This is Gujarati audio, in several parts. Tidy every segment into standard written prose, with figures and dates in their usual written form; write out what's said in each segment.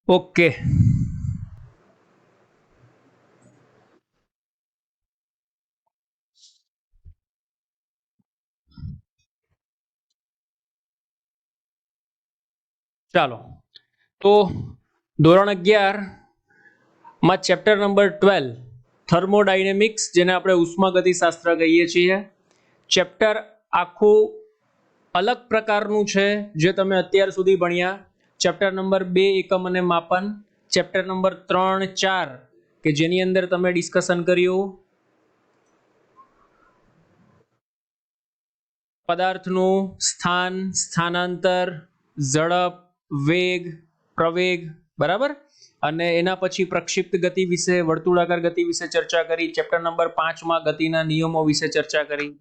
ઓકે, ચાલો તો ધોરણ 11 માં ચેપ્ટર નંબર 12 થર્મોડાયનેમિક્સ, જેને આપણે ઉષ્માગતિશાસ્ત્ર કહીએ છીએ, ચેપ્ટર આખું અલગ પ્રકારનું છે જે તમે અત્યાર સુધી ભણ્યા. ચેપ્ટર નંબર 2 એકમ અને માપન, ચેપ્ટર નંબર 3, 4 કે જેની અંદર તમે ડિસ્કશન કર્યું પદાર્થનું સ્થાન, સ્થાનાંતર, ઝડપ, વેગ, પ્રવેગ, બરાબર. અને એના પછી પ્રક્ષિપ્ત ગતિ વિશે, વર્તુળાકાર ગતિ વિશે ચર્ચા કરી. ચેપ્ટર નંબર 5 માં ગતિના નિયમો વિશે ચર્ચા કરી,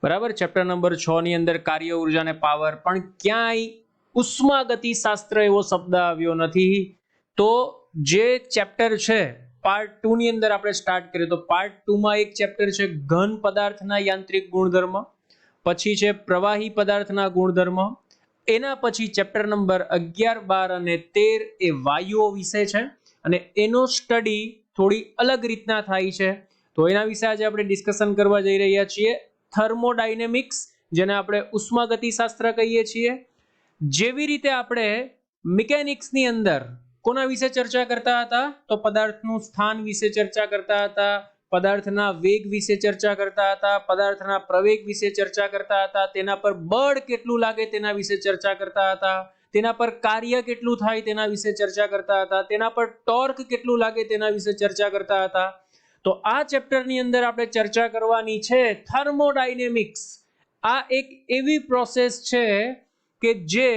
બરાબર. ચેપ્ટર નંબર 6 ની અંદર કાર્ય ઉર્જા અને પાવર, પણ ક્યાંય ઉષ્માગતિશાસ્ત્ર એવો શબ્દ આવ્યો નથી. તો જે ચેપ્ટર છે પાર્ટ 2 ની અંદર આપણે સ્ટાર્ટ કરીએ તો પાર્ટ 2 માં એક ચેપ્ટર છે ઘન પદાર્થના યાંત્રિક ગુણધર્મ, પછી છે પ્રવાહી પદાર્થના ગુણધર્મ, એના પછી ચેપ્ટર નંબર 11, 12 અને 13 એ વાયુઓ વિશે છે અને એનો સ્ટડી થોડી અલગ રીતના થાય છે. તો એના વિશે આજે આપણે ડિસ્કશન કરવા જઈ રહ્યા છીએ. થર્મોડાયનેમિક્સ, જેને આપણે ઉષ્માગતિશાસ્ત્ર કહીએ છીએ. જેવી રીતે આપણે મિકેનિક્સની અંદર કોના વિશે ચર્ચા કરતા હતા તો પદાર્થનું સ્થાન વિશે ચર્ચા કરતા હતા, પદાર્થના વેગ વિશે ચર્ચા કરતા હતા, પદાર્થના પ્રવેગ વિશે ચર્ચા કરતા હતા, તેના પર બળ કેટલું લાગે તેના વિશે ચર્ચા કરતા હતા, તેના પર કાર્ય કેટલું થાય તેના વિશે ચર્ચા કરતા હતા, તેના પર ટોર્ક કેટલું લાગે તેના વિશે ચર્ચા કરતા હતા. તો આ ચેપ્ટરની અંદર આપણે ચર્ચા કરવાની છે થર્મોડાયનેમિક્સ. આ એક એવી પ્રોસેસ છે કે જે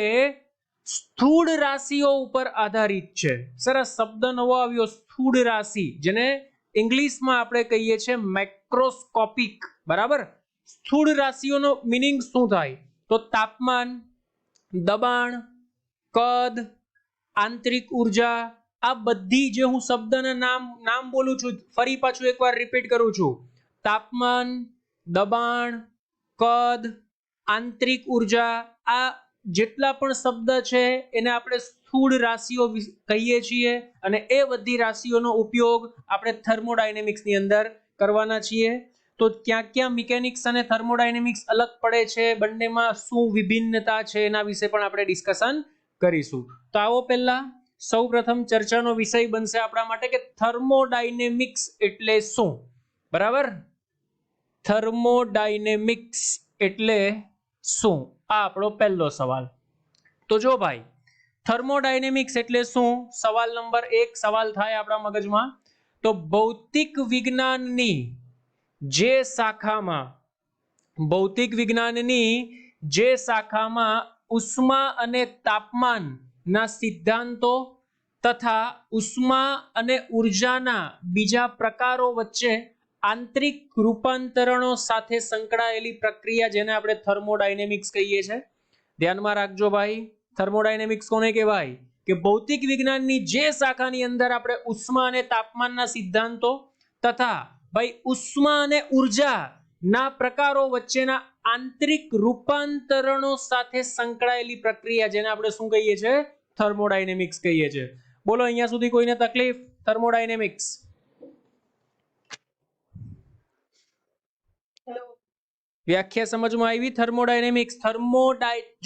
સ્થૂળ રાશિઓ ઉપર આધારિત છે. સરસ શબ્દ નવો આવ્યો, સ્થૂળ રાશિ, જેને ઇંગ્લિશમાં આપણે કહીએ છીએ મેક્રોસ્કોપિક, બરાબર. સ્થૂળ રાશિઓનો મીનિંગ શું થાય તો તાપમાન, દબાણ, કદ, આંતરિક ઉર્જા, આ બધી જે હું શબ્દના નામ બોલું છું, ફરી પાછું એકવાર રિપીટ કરું છું. તાપમાન, દબાણ, કદ, આંતરિક ઉર્જા, આ જેટલા પણ શબ્દ છે એને આપણે સ્થૂળ રાશિઓ કહીએ છીએ અને એ બધી રાશિઓનો ઉપયોગ આપણે થર્મોડાયનેમિક્સની અંદર કરવાના છીએ. તો ક્યાં ક્યાં મિકેનિક્સ અને થર્મોડાયનેમિક્સ અલગ પડે છે, બંનેમાં શું વિભિન્નતા છે, એના વિશે પણ આપણે ડિસ્કશન કરીશું. તો આવો પહેલા સૌપ્રથમ ચર્ચાનો વિષય બનશે આપણા માટે કે થર્મોડાયનેમિક્સ એટલે શું, બરાબર. થર્મોડાયનેમિક્સ એટલે શું, આ આપણો પહેલો સવાલ. તો જો ભાઈ, થર્મોડાયનેમિક્સ એટલે શું, સવાલ નંબર 1 સવાલ થાય આપણા મગજમાં તો ભૌતિક વિજ્ઞાનની જે શાખામાં ઉષ્મા અને તાપમાનના સિદ્ધાંતો તથા ઉષ્મા અને ઉર્જાના બીજા પ્રકારો વચ્ચે આંતરિક રૂપાંતરણો સાથે સંકળાયેલી પ્રક્રિયા, જેને આપણે થર્મોડાયનેમિક્સ કહીએ છીએ. ધ્યાનમાં રાખજો ભાઈ, થર્મોડાયનેમિક્સ કોને કહેવાય કે ભૌતિક વિજ્ઞાનની જે શાખાની અંદર આપણે ઉષ્મા અને તાપમાનના સિદ્ધાંતો તથા ભાઈ ઉષ્મા અને ઉર્જાના પ્રકારો વચ્ચેના આંતરિક રૂપાંતરણો સાથે સંકળાયેલી પ્રક્રિયા, જેને આપણે શું કહીએ છીએ થર્મોડાયનેમિક્સ કહીએ છીએ. બોલો અહીંયા સુધી કોઈને તકલીફ? થર્મોડાયનેમિક્સ વ્યાખ્યા સમજમાં આવી? થર્મોડાયનેમિક્સ,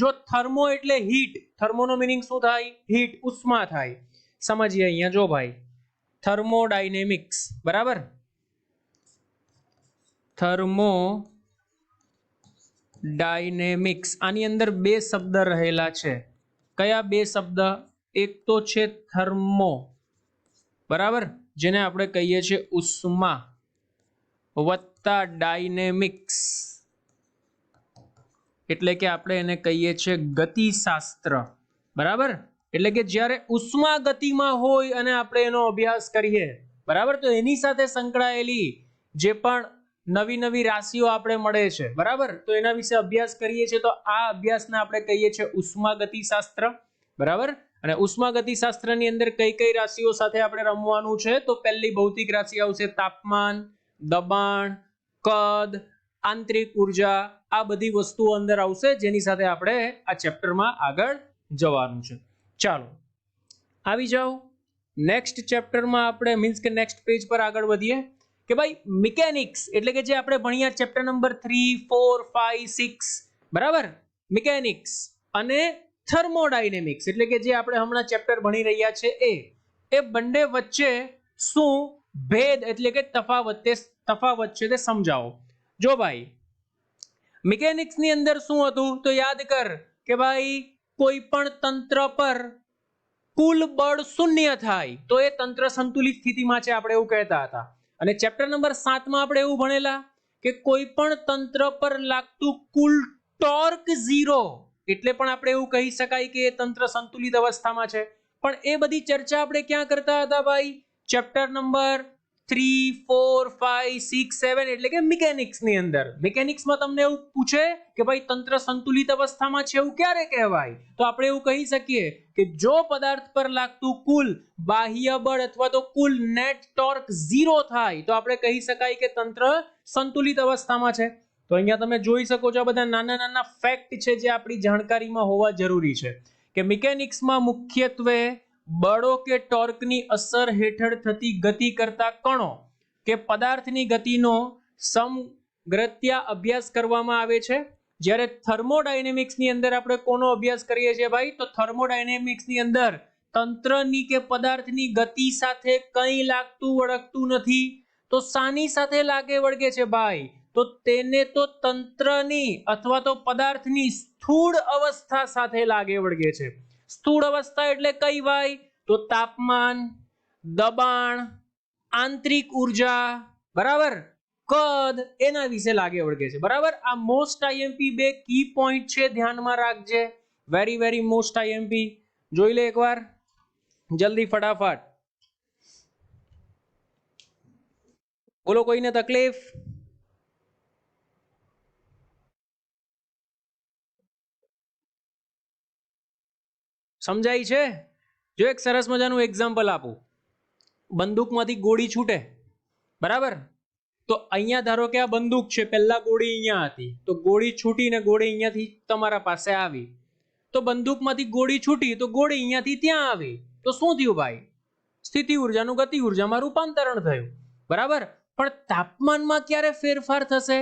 જો થર્મો એટલે હીટ, થર્મોનો મીનિંગ શું થાય? હીટ, ઉષ્મા થાય. સમજીએ અહીંયા જો ભાઈ, થર્મોડાયનેમિક્સ, બરાબર. થર્મોડાયનેમિક્સ, આની અંદર બે શબ્દ રહેલા છે. કયા બે શબ્દ? એક તો છે થર્મો, બરાબર, જેને આપણે કહીએ છીએ ઉષ્મા, વત્તા ડાયનેમિક્સ એટલે કે આપણે એને કહીએ છીએ ગતિશાસ્ત્ર, બરાબર. એટલે કે જ્યારે ઉષ્મા ગતિમાં હોય અને આપણે એનો અભ્યાસ કરીએ, બરાબર, તો એની સાથે સંકળાયેલી જે પણ નવી નવી રાશિઓ આપણે મળે છે, બરાબર, તો એના વિશે અભ્યાસ કરીએ છીએ. તો આ અભ્યાસને આપણે કહીએ છીએ ઉષ્માગતિશાસ્ત્ર, બરાબર. અને ઉષ્માગતિશાસ્ત્રની અંદર કઈ કઈ રાશિઓ સાથે આપણે રમવાનું છે તો પહેલી ભૌતિક રાશિ આવશે તાપમાન, દબાણ, કદ, આંતરિક ઉર્જા, આ બધી વસ્તુઓ અંદર આવશે જેની સાથે આપણે આ ચેપ્ટરમાં આગળ જવાનું છે. ચાલો આવી જાઓ નેક્સ્ટ ચેપ્ટરમાં આપણે મીન્સ કે નેક્સ્ટ પેજ પર આગળ વધીએ કે ભાઈ મિકેનિક્સ એટલે કે જે આપણે ભણ્યા ચેપ્ટર નંબર 3 4 5 6 બરાબર મિકેનિક્સ અને થર્મોડાયનેમિક્સ એટલે કે જે આપણે હમણાં ચેપ્ટર ભણી રહ્યા છે એ બંને વચ્ચે શું ભેદ એટલે કે તફાવત છે તે સમજાવો જો ભાઈ મિકેનિક્સ ની અંદર શું હતું તો યાદ કર કે ભાઈ કોઈ પણ તંત્ર પર કુલ બળ શૂન્ય થાય તો એ તંત્ર સંતુલિત સ્થિતિમાં છે આપણે એવું કહેતા હતા અને ચેપ્ટર નંબર 7 માં આપણે એવું ભણેલા કે કોઈ પણ તંત્ર પર લાગતું કુલ ટોર્ક 0 એટલે પણ આપણે એવું કહી શકાય કે એ તંત્ર સંતુલિત અવસ્થામાં છે પણ એ બધી ચર્ચા આપણે ક્યાં કરતા હતા ભાઈ ચેપ્ટર નંબર 3 4 5 6 7 એટલે કે મિકેનિક્સ ની અંદર મિકેનિક્સમાં તમને એવું પૂછે કે ભાઈ તંત્ર સંતુલિત અવસ્થામાં છે એવું ક્યારે કહેવાય તો આપણે એવું કહી શકીએ કે જો પદાર્થ પર લાગતું કુલ બાહ્ય બળ અથવા તો કુલ નેટ ટોર્ક 0 થાય તો આપણે કહી શકાય કે તંત્ર સંતુલિત અવસ્થામાં છે તો અહીંયા તમે જોઈ શકો છો આ બધા નાના નાના ફેક્ટ છે જે આપણી જાણકારીમાં હોવા જરૂરી છે કે મિકેનિક્સમાં મુખ્યત્વે બળો કે ટોર્કની અસર હેઠળ થતી ગતિ કરતા કણો કે પદાર્થની ગતિનો સમગ્રત્યા અભ્યાસ કરવામાં આવે છે જ્યારે થર્મોડાયનેમિક્સની અંદર આપણે કોનો અભ્યાસ કરીએ છીએ ભાઈ તો થર્મોડાયનેમિક્સની અંદર તંત્રની કે પદાર્થની ગતિ સાથે કંઈ લાગતું વળગતું નથી તો શાની સાથે લાગે વળગે છે ભાઈ તો તેને તો તંત્રની અથવા તો પદાર્થની સ્થૂળ અવસ્થા સાથે લાગે વળગે છે સ્થૂળ અવસ્થા એટલે કઈ ભાઈ તો તાપમાન દબાણ આંતરિક ઉર્જા બરાબર કદ એના વિશે લાગે વળગે છે બરાબર આ મોસ્ટ આઈએમપી બે કી પોઈન્ટ છે ધ્યાનમાં રાખજે વેરી વેરી મોસ્ટ આઈએમપી જોઈ લે એકવાર જલ્દી ફટાફટ બોલો કોઈને તકલીફ સમજાય છે જો એક સરસ મજાનું એક્ઝામ્પલ આપું બંદૂકમાંથી ગોળી છૂટે બરાબર તો અહીંયા ધારો કે આ બંદૂક છે પહેલા ગોળી અહીંયા હતી તો ગોળી છૂટીને ગોળી અહીંયાથી તમારા પાસે આવી તો બંદૂકમાંથી ગોળી છૂટી તો ગોળી અહીંયાથી ત્યાં આવી તો શું થયું ભાઈ સ્થિતિ ઉર્જાનું ગતિ ઉર્જામાં રૂપાંતરણ થયું બરાબર પણ તાપમાનમાં ક્યારે ફેરફાર થશે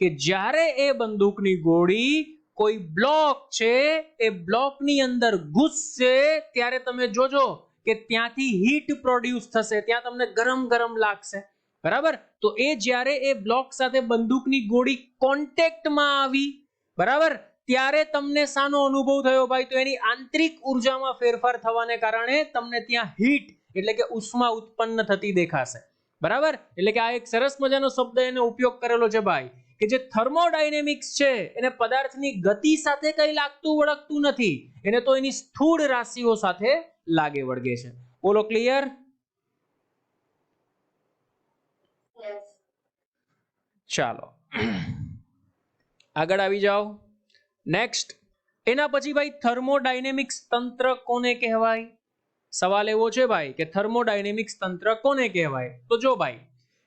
કે જ્યારે એ બંદૂકની ગોળી કોઈ બ્લોક છે એ બ્લોકની અંદર ઘૂસશે ત્યારે તમે જોજો કે ત્યાંથી હીટ પ્રોડ્યુસ થશે ત્યાં તમને ગરમ ગરમ લાગશે બરાબર તો એ જ્યારે એ બ્લોક સાથે બંદૂકની ગોળી કોન્ટેક્ટમાં આવી બરાબર ત્યારે તમને શાનો અનુભવ થયો ભાઈ તો એની આંતરિક ઉર્જામાં ફેરફાર થવાને કારણે તમને ત્યાં હીટ એટલે કે ઉષ્મા ઉત્પન્ન થતી દેખાશે બરાબર એટલે કે આ એક સરસ મજાનો શબ્દ એનો ઉપયોગ કરેલો છે ભાઈ કે જે થર્મોડાયનેમિક્સ છે એને પદાર્થની ગતિ સાથે કંઈ લાગતું વળગતું નથી એને તો એની સ્થૂળ રાશિઓ સાથે લાગે વળગે છે બોલો ક્લિયર ચાલો આગળ આવી જાઓ નેક્સ્ટ એના પછી ભાઈ થર્મોડાયનેમિક્સ તંત્ર કોને કહેવાય સવાલ એવો છે ભાઈ કે થર્મોડાયનેમિક્સ તંત્ર કોને કહેવાય તો જો ભાઈ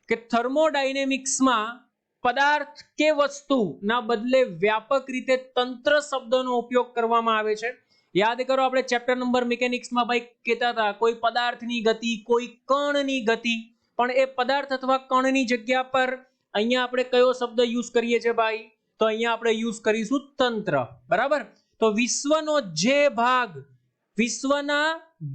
કે થર્મોડાયનેમિક્સમાં પદાર્થ કે વસ્તુના બદલે વ્યાપક રીતે તંત્ર શબ્દનો ઉપયોગ કરવામાં આવે છે યાદ કરો આપણે ચેપ્ટર નંબર મિકેનિક્સમાં ભાઈ કહેતા હતા કોઈ પદાર્થની ગતિ કોઈ કણની ગતિ પણ એ પદાર્થ અથવા કણની જગ્યા પર અહીંયા આપણે કયો શબ્દ યુઝ કરીએ છીએ ભાઈ તો અહીંયા આપણે યુઝ કરીશું તંત્ર બરાબર તો વિશ્વના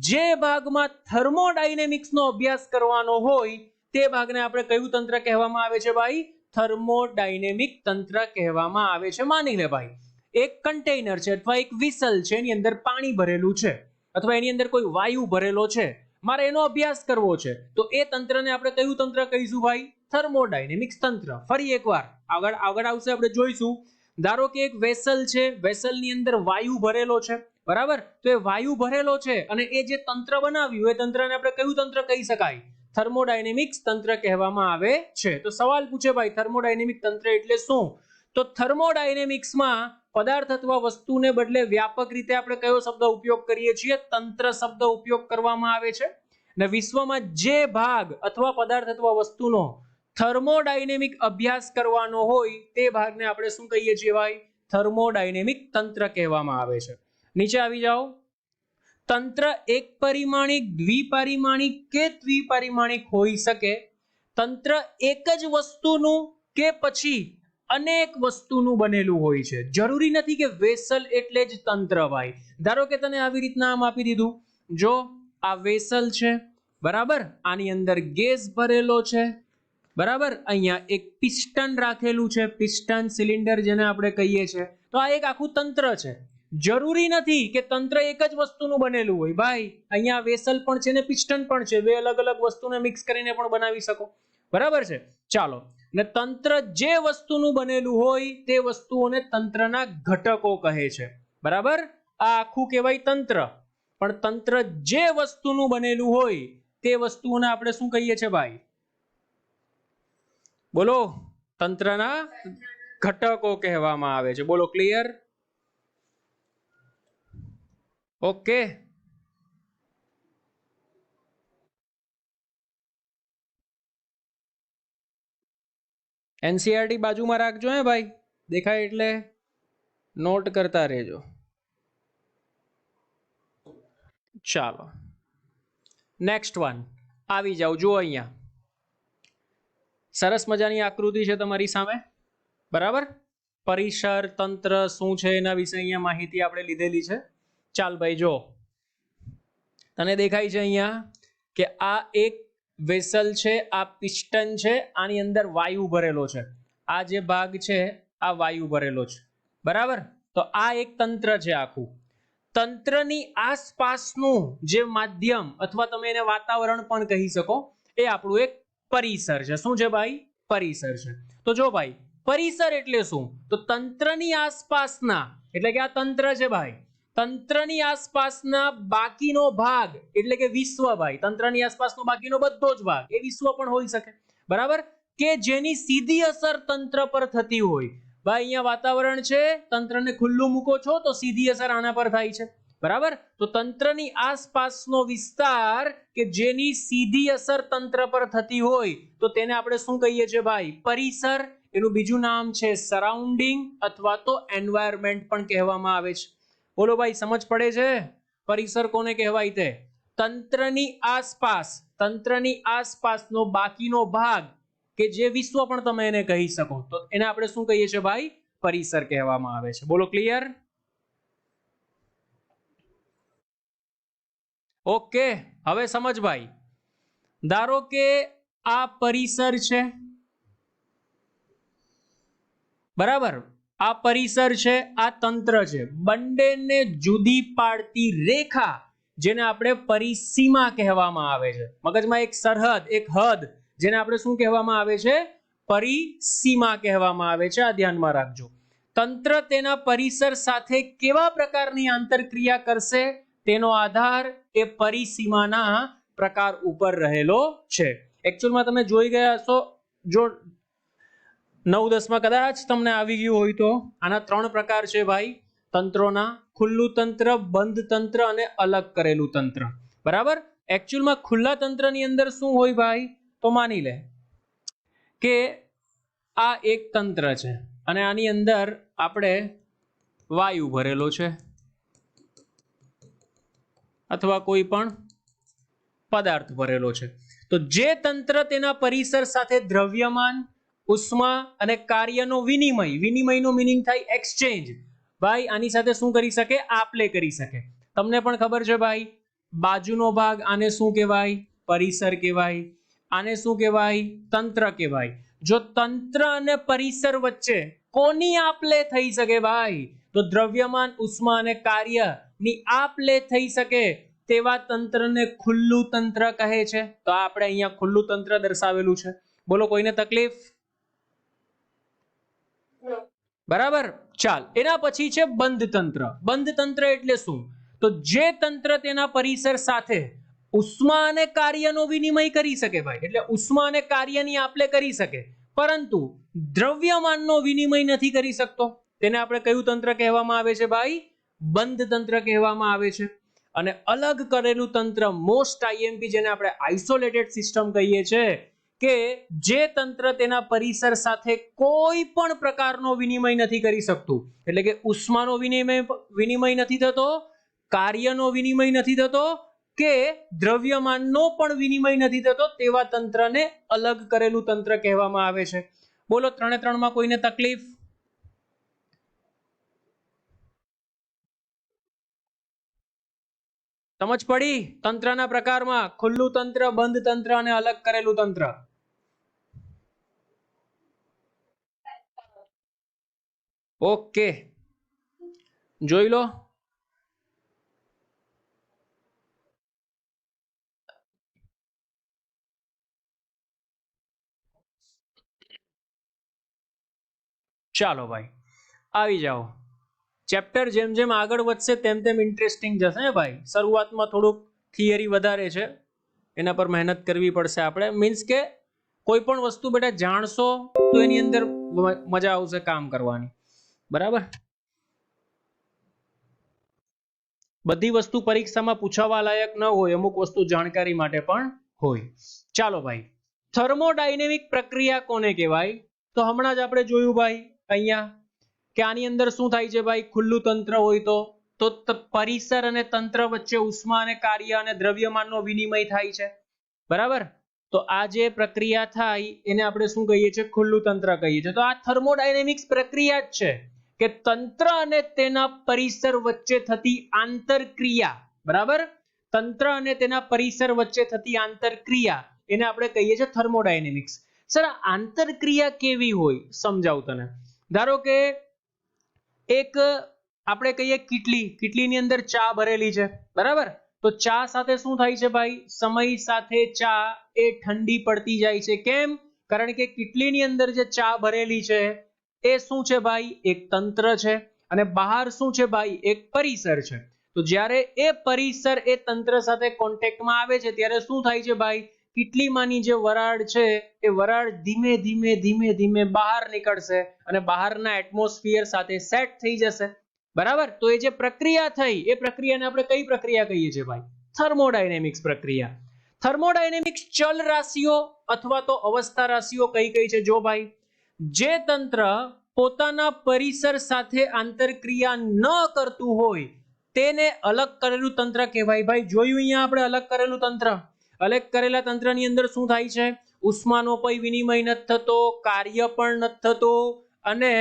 જે ભાગમાં થર્મોડાયનેમિક્સનો અભ્યાસ કરવાનો હોય તે ભાગને આપણે કયું તંત્ર કહેવામાં આવે છે ભાઈ થર્મોડાયનેમિક તંત્ર કહેવામાં આવે છે માની લે ભાઈ એક કન્ટેનર છે અથવા એક વિસલ છે એની અંદર પાણી ભરેલું છે અથવા એની અંદર કોઈ વાયુ ભરેલો છે મારે એનો અભ્યાસ કરવો છે તો એ તંત્રને આપણે કયું તંત્ર કહીશું ભાઈ થર્મોડાયનેમિક્સ તંત્ર ફરી એકવાર આગળ આવશે આપણે જોઈશું ધારો કે એક વેસલ છે વેસલની અંદર વાયુ ભરેલો છે બરાબર તો એ વાયુ ભરેલો છે અને એ જે તંત્ર બનાવ્યું એ તંત્રને આપણે કયું તંત્ર કહી શકાય થર્મોડાયનેમિક્સ તંત્ર કહેવામાં આવે છે તો સવાલ પૂછે ભાઈ થર્મોડાયનેમિક તંત્ર એટલે શું તો થર્મોડાયનેમિક્સમાં પદાર્થ અથવા વસ્તુને બદલે વ્યાપક રીતે આપણે કયો શબ્દ ઉપયોગ કરીએ છીએ તંત્ર શબ્દ ઉપયોગ કરવામાં આવે છે અને વિશ્વમાં જે ભાગ અથવા પદાર્થ અથવા વસ્તુનો થર્મોડાયનેમિક અભ્યાસ કરવાનો હોય તે ભાગને આપણે શું કહીએ છીએ ભાઈ થર્મોડાયનેમિક તંત્ર કહેવામાં આવે છે નીચે આવી જાઓ તંત્ર એક પરિમાણિક, દ્વિપરિમાણિક કે ત્રિપરિમાણિક હોઈ શકે. તંત્ર એક જ વસ્તુનું કે પછી અનેક વસ્તુનું બનેલું હોય છે. જરૂરી નથી કે વેસલ એટલે જ તંત્ર ભાઈ. ધારો કે તને આવી રીતના આમ આપી દીધું, જો આ વેસલ છે, બરાબર, આની અંદર ગેસ ભરેલો છે, બરાબર, અહીંયા એક પિસ્ટન રાખેલું છે, પિસ્ટન સિલિન્ડર જેને આપણે કહીએ છીએ. તો આ એક આખું તંત્ર છે. જરૂરી નથી કે તંત્ર એક જ વસ્તુનું બનેલું હોય ભાઈ. અહીંયા વેસલ પણ છે ને પિસ્ટન પણ છે, બે અલગ અલગ વસ્તુને મિક્સ કરીને પણ બનાવી શકો, બરાબર છે. ચાલો, ને તંત્ર જે વસ્તુનું બનેલું હોય તે વસ્તુઓને તંત્રના ઘટકો કહે છે, બરાબર. આ આખું કહેવાય તંત્ર, પણ તંત્ર જે વસ્તુનું બનેલું હોય તે વસ્તુઓને આપણે શું કહીએ છીએ ભાઈ? બોલો, તંત્રના ઘટકો કહેવામાં આવે છે. બોલો, ક્લિયર? ઓકે. એનસીઆરટી બાજુમાં રાખજો હે ભાઈ, દેખાય એટલે નોટ કરતા રહેજો. ચાલો, નેક્સ્ટ વન આવી જાવ. જુઓ અહીંયા સરસ મજાની આકૃતિ છે તમારી સામે, બરાબર. પરિસર તંત્ર શું છે એના વિશે અહીંયા માહિતી આપણે લીધેલી છે. ચાલ ભાઈ, જો તને દેખાય છે અહીંયા કે આ એક વેસલ છે, આ પિસ્ટન છે, આની અંદર વાયુ ભરેલો છે. આ જે ભાગ છે આ વાયુ ભરેલો છે, બરાબર. તો આ એક તંત્ર છે આખું. તંત્રની આસપાસનું જે માધ્યમ અથવા તમે એને વાતાવરણ પણ કહી શકો, એ આપણું એક પરિસર છે. શું છે ભાઈ? પરિસર છે. તો જો ભાઈ, પરિસર એટલે શું? તો તંત્રની આસપાસના, એટલે કે આ તંત્ર છે ભાઈ, તંત્રની આસપાસના બાકીનો ભાગ એટલે કે વિશ્વ ભાઈ. તંત્રની આસપાસનો બાકીનો બધો જ ભાગ એ વિશ્વ પણ હોઈ શકે, બરાબર, કે જેની સીધી અસર તંત્ર પર થતી હોય. ભાઈ અહીંયા વાતાવરણ છે, તંત્રને ખુલ્લું મૂકો છો તો સીધી અસર આના પર થાય છે, બરાબર. તો તંત્રની આસપાસનો વિસ્તાર કે જેની સીધી અસર તંત્ર પર થતી હોય તો તેને આપણે શું કહીએ છીએ ભાઈ? પરિસર. એનું બીજું નામ છે સરાઉન્ડિંગ અથવા તો એન્વાયરમેન્ટ પણ કહેવામાં આવે છે. બોલો ભાઈ, સમજ પડે છે? પરિસર કોને કહેવાય? તે તંત્રની આસપાસ, તંત્રની આસપાસનો બાકીનો ભાગ કે જે વિશ્વ પણ તમે એને કહી શકો, તો એને આપણે શું કહીએ છીએ ભાઈ? પરિસર કહેવામાં આવે છે. બોલો, ક્લિયર? ઓકે, હવે સમજ ભાઈ. ધારો કે આ પરિસર છે, બરાબર, આ પરિસર છે, આ તંત્ર છે. બંનેને જુદી પાડતી રેખા જેને આપણે પરિસીમા કહેવામાં આવે છે. મગજમાં એક સરહદ, એક હદ, જેને આપણે શું કહેવામાં આવે છે? પરિસીમા કહેવામાં આવે છે. આ ધ્યાનમાં રાખજો. તંત્ર તેના પરિસર સાથે કેવા પ્રકારની આંતરક્રિયા કરશે તેનો આધાર એ પરિસીમાના પ્રકાર ઉપર રહેલો છે. એકચ્યુઅલમાં તમે જોઈ ગયા હશો, જો 9-10 માં કદાચ તમને આવી ગયું હોય તો, આના 3 પ્રકાર છે ભાઈ તંત્રોના: ખુલ્લું તંત્ર, બંધ તંત્ર અને અલગ કરેલું તંત્ર, બરાબર. એકચ્યુઅલમાં ખુલ્લા તંત્રની અંદર શું હોય ભાઈ? તો માની લે કે આ એક તંત્ર છે અને આની અંદર આપણે વાયુ ભરેલો છે અથવા કોઈ પણ પદાર્થ ભરેલો છે. તો જે તંત્ર તેના પરિસર સાથે દ્રવ્યમાન, ઉષ્મા અને કાર્યનો વિનિમય, વિનિમયનો મીનિંગ થાય એક્સચેન્જ, ભાઈ આની સાથે શું કરી શકે? આપ-લે કરી શકે. તમને પણ ખબર છે ભાઈ, બાજુનો ભાગ આને શું કહેવાય? પરિસર કહેવાય. આને શું કહેવાય? તંત્ર કહેવાય. જો તંત્ર અને પરિસર વચ્ચે કોની આપ-લે થઈ શકે ભાઈ? તો દ્રવ્યમાન, ઉષ્મા અને કાર્યની આપ-લે થઈ શકે તેવા તંત્રને ખુલ્લું તંત્ર કહે છે. તો આપણે અહીંયા ખુલ્લું તંત્ર દર્શાવેલું છે. બોલો, કોઈને તકલીફ? બરાબર. ચાલ, એના પછી છે બંધ તંત્ર. બંધ તંત્ર એટલે શું? તો જે તંત્ર તેના પરિસર સાથે ઉષ્મા અને કાર્યનો વિનિમય કરી શકે ભાઈ, એટલે ઉષ્મા અને કાર્યની આપ-લે કરી શકે, પરંતુ દ્રવ્યમાનનો વિનિમય નથી કરી શકતો, તેને આપણે કયું તંત્ર કહેવામાં આવે છે ભાઈ? બંધ તંત્ર કહેવામાં આવે છે. અને અલગ કરેલું તંત્ર, મોસ્ટ આઈએમપી, જેને આપણે આઇસોલેટેડ સિસ્ટમ કહીએ છીએ, કે જે તંત્ર તેના પરિસર સાથે કોઈ પણ પ્રકારનો વિનિમય નથી કરી શકતું, એટલે કે ઉષ્માનો વિનિમય નથી થતો, કાર્યનો વિનિમય નથી થતો કે દ્રવ્યમાનનો પણ વિનિમય નથી થતો તેવા તંત્રને અલગ કરેલું તંત્ર કહેવામાં આવે છે. બોલો 3 3 માં કોઈને તકલીફ? સમજ પડી? તંત્રના પ્રકારમાં ખુલ્લું તંત્ર, બંધ તંત્ર અને અલગ કરેલું તંત્ર. ઓકે, જોઈ લો. ચાલો ભાઈ આવી જાઓ. ચેપ્ટર જેમ જેમ આગળ વધશે તેમ તેમ ઇન્ટરેસ્ટિંગ જશે ભાઈ. શરૂઆતમાં થોડુંક થિયરી વધારે છે, એના પર મહેનત કરવી પડશે આપણે. મીન્સ કે કોઈ પણ વસ્તુ બેટા જાણશો તો એની અંદર મજા આવશે કામ કરવાની. બરાબર? બધી વસ્તુ પરીક્ષામાં પૂછાવા લાયક ન હોય, અમુક વસ્તુ જાણકારી માટે પણ હોય. ચાલો ભાઈ, થર્મોડાયનેમિક પ્રક્રિયા કોને કહેવાય? તો હમણાં જ આપણે જોયું ભાઈ અહીંયા કે આની અંદર શું થાય છે ભાઈ? ખુલ્લું તંત્ર હોય તો પરિસર અને તંત્ર વચ્ચે ઉષ્મા અને કાર્ય અને દ્રવ્યમાનનો વિનિમય થાય છે. બરાબર? તો આ જે પ્રક્રિયા થાય એને આપણે શું કહીએ છીએ? ખુલ્લું તંત્ર કહીએ છીએ. તો આ થર્મોડાયનેમિક્સ પ્રક્રિયા જ છે કે તંત્ર અને તેના પરિસર વચ્ચે થતી આંતરક્રિયા. બરાબર? તંત્ર અને તેના પરિસર વચ્ચે થતી આંતરક્રિયા એને આપણે કહીએ છીએ થર્મોડાયનેમિક્સ. સર આંતરક્રિયા કેવી હોય સમજાવું તને. ધારો કે એક આપણે કહીએ કીટલીની અંદર ચા ભરેલી છે. બરાબર? તો ચા સાથે શું થાય છે ભાઈ? સમય સાથે ચા એ ઠંડી પડતી જાય છે. કેમ? કારણ કે કીટલીની અંદર જે ચા ભરેલી છે એ શું છે ભાઈ? એક તંત્ર છે. અને બહાર શું છે ભાઈ? એક પરિસર છે. તો જ્યારે એ પરિસર એ તંત્ર સાથે કોન્ટેક્ટમાં આવે છે ત્યારે શું થાય છે ભાઈ? કીટલીમાંની જે વરાળ છે એ વરાળ ધીમે ધીમે ધીમે ધીમે બહાર નીકળશે અને બહારના એટમોસ્ફિયર સાથે સેટ થઈ જશે. બરાબર? તો એ જે પ્રક્રિયા થઈ એ પ્રક્રિયાને આપણે કઈ પ્રક્રિયા કહીએ છીએ ભાઈ? થર્મોડાયનેમિક્સ પ્રક્રિયા. થર્મોડાયનેમિક્સ ચલ રાશિઓ અથવા તો અવસ્થા રાશિઓ કઈ કઈ છે જો ભાઈ. જે તંત્ર પોતાના પરિસર સાથે આંતરક્રિયા ન કરતું હોય તેને અલગ કરેલું તંત્ર કહેવાય ભાઈ. જોયું અહીંયા આપણે અલગ કરેલું તંત્ર. અલગ કરેલા તંત્રની અંદર શું થાય છે? ઉષ્માનો કોઈ વિનિમય નથી થતો, કાર્ય પણ નથી થતો અને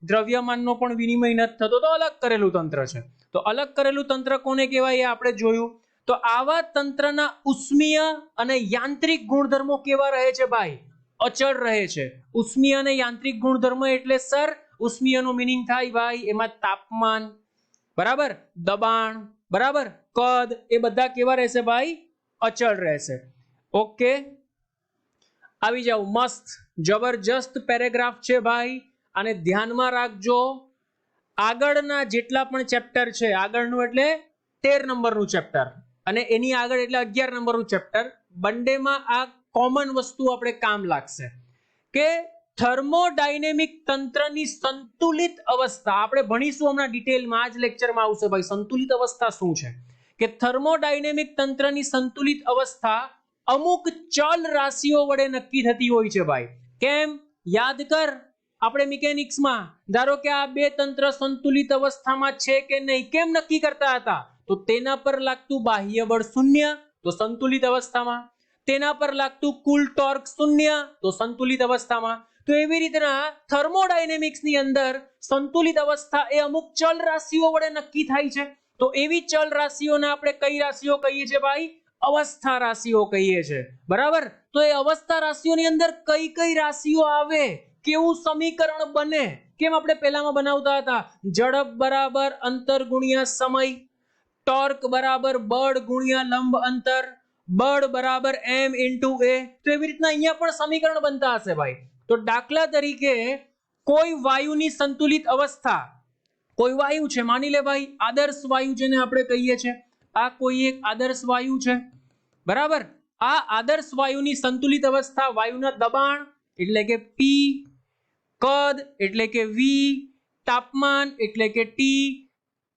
દ્રવ્યમાનનો પણ વિનિમય નથી થતો. તો અલગ કરેલું તંત્ર છે. તો અલગ કરેલું તંત્ર કોને કહેવાય એ આપણે જોયું. તો આવા તંત્રના ઉષ્મીય અને યાંત્રિક ગુણધર્મો કેવા રહે છે ભાઈ? અચળ રહે છે. ઉષ્મીય અને યાંત્રિક ગુણધર્મ એટલે સર ઉષ્મીયનો મીનિંગ થાય ભાઈ એમાં તાપમાન, બરાબર, દબાણ, બરાબર, કદ, એ બધા કેવા રહેશે ભાઈ? અચળ રહેશે. ઓકે, આવી જાવ. મસ્ત જબરજસ્ત પેરેગ્રાફ છે ભાઈ, અને ધ્યાનમાં રાખજો. આગળના જેટલા પણ ચેપ્ટર છે, આગળનું એટલે 13 નંબરનું ચેપ્ટર અને એની આગળ એટલે 11 નંબરનું ચેપ્ટર, બંનેમાં આ કોમન વસ્તુ આપણે કામ લાગશે કે થર્મોડાયનેમિક તંત્રની સંતુલિત અવસ્થા આપણે ભણીશું હમણાં ડિટેલમાં. આ જ લેક્ચરમાં આવશે ભાઈ સંતુલિત અવસ્થા શું છે. કે થર્મોડાયનેમિક તંત્રની સંતુલિત અવસ્થા અમુક ચલ રાશિઓ વડે નક્કી થતી હોય છે ભાઈ. કેમ? યાદ કર, આપણે મિકેનિક્સમાં ધારો કે આ બે તંત્ર સંતુલિત અવસ્થામાં છે કે નહીં કેમ નક્કી કરતા હતા? તો તેના પર લાગતું બાહ્ય બળ શૂન્ય, તો સંતુલિત અવસ્થામાં. તેના પર લાગતું કુલ ટોર્ક શૂન્ય, તો સંતુલિત અવસ્થામાં. તો એવી રીતના થર્મોડાયનેમિક્સની અંદર સંતુલિત અવસ્થા એ અમુક ચલ રાશિઓ વડે નક્કી થાય છે. તો એવી ચલ રાશિઓને આપણે કઈ રાશિઓ કહીએ છીએ ભાઈ? અવસ્થા રાશિઓ કહીએ છીએ. બરાબર? તો એ અવસ્થા રાશિઓની અંદર કઈ કઈ રાશિઓ આવે, કેવું સમીકરણ બને? કેમ આપણે પહેલામાં બનાવતા હતા? ઝડપ બરાબર અંતર ગુણ્યા સમય, ટોર્ક બરાબર બળ ગુણ્યા લંબ અંતર, બળ બરાબર m into a. તો એવી રીતના અહીંયા પણ સમીકરણ બનતા હશે ભાઈ. તો દાખલા તરીકે કોઈ વાયુની સંતુલિત અવસ્થા, કોઈ વાયુ છે, માની લે ભાઈ આદર્શ વાયુ જેને આપણે કહીએ છીએ, આ કોઈ એક આદર્શ વાયુ છે. બરાબર? આ આદર્શ વાયુની સંતુલિત અવસ્થા, વાયુના દબાણ એટલે કે P, કદ એટલે કે V, તાપમાન એટલે કે T,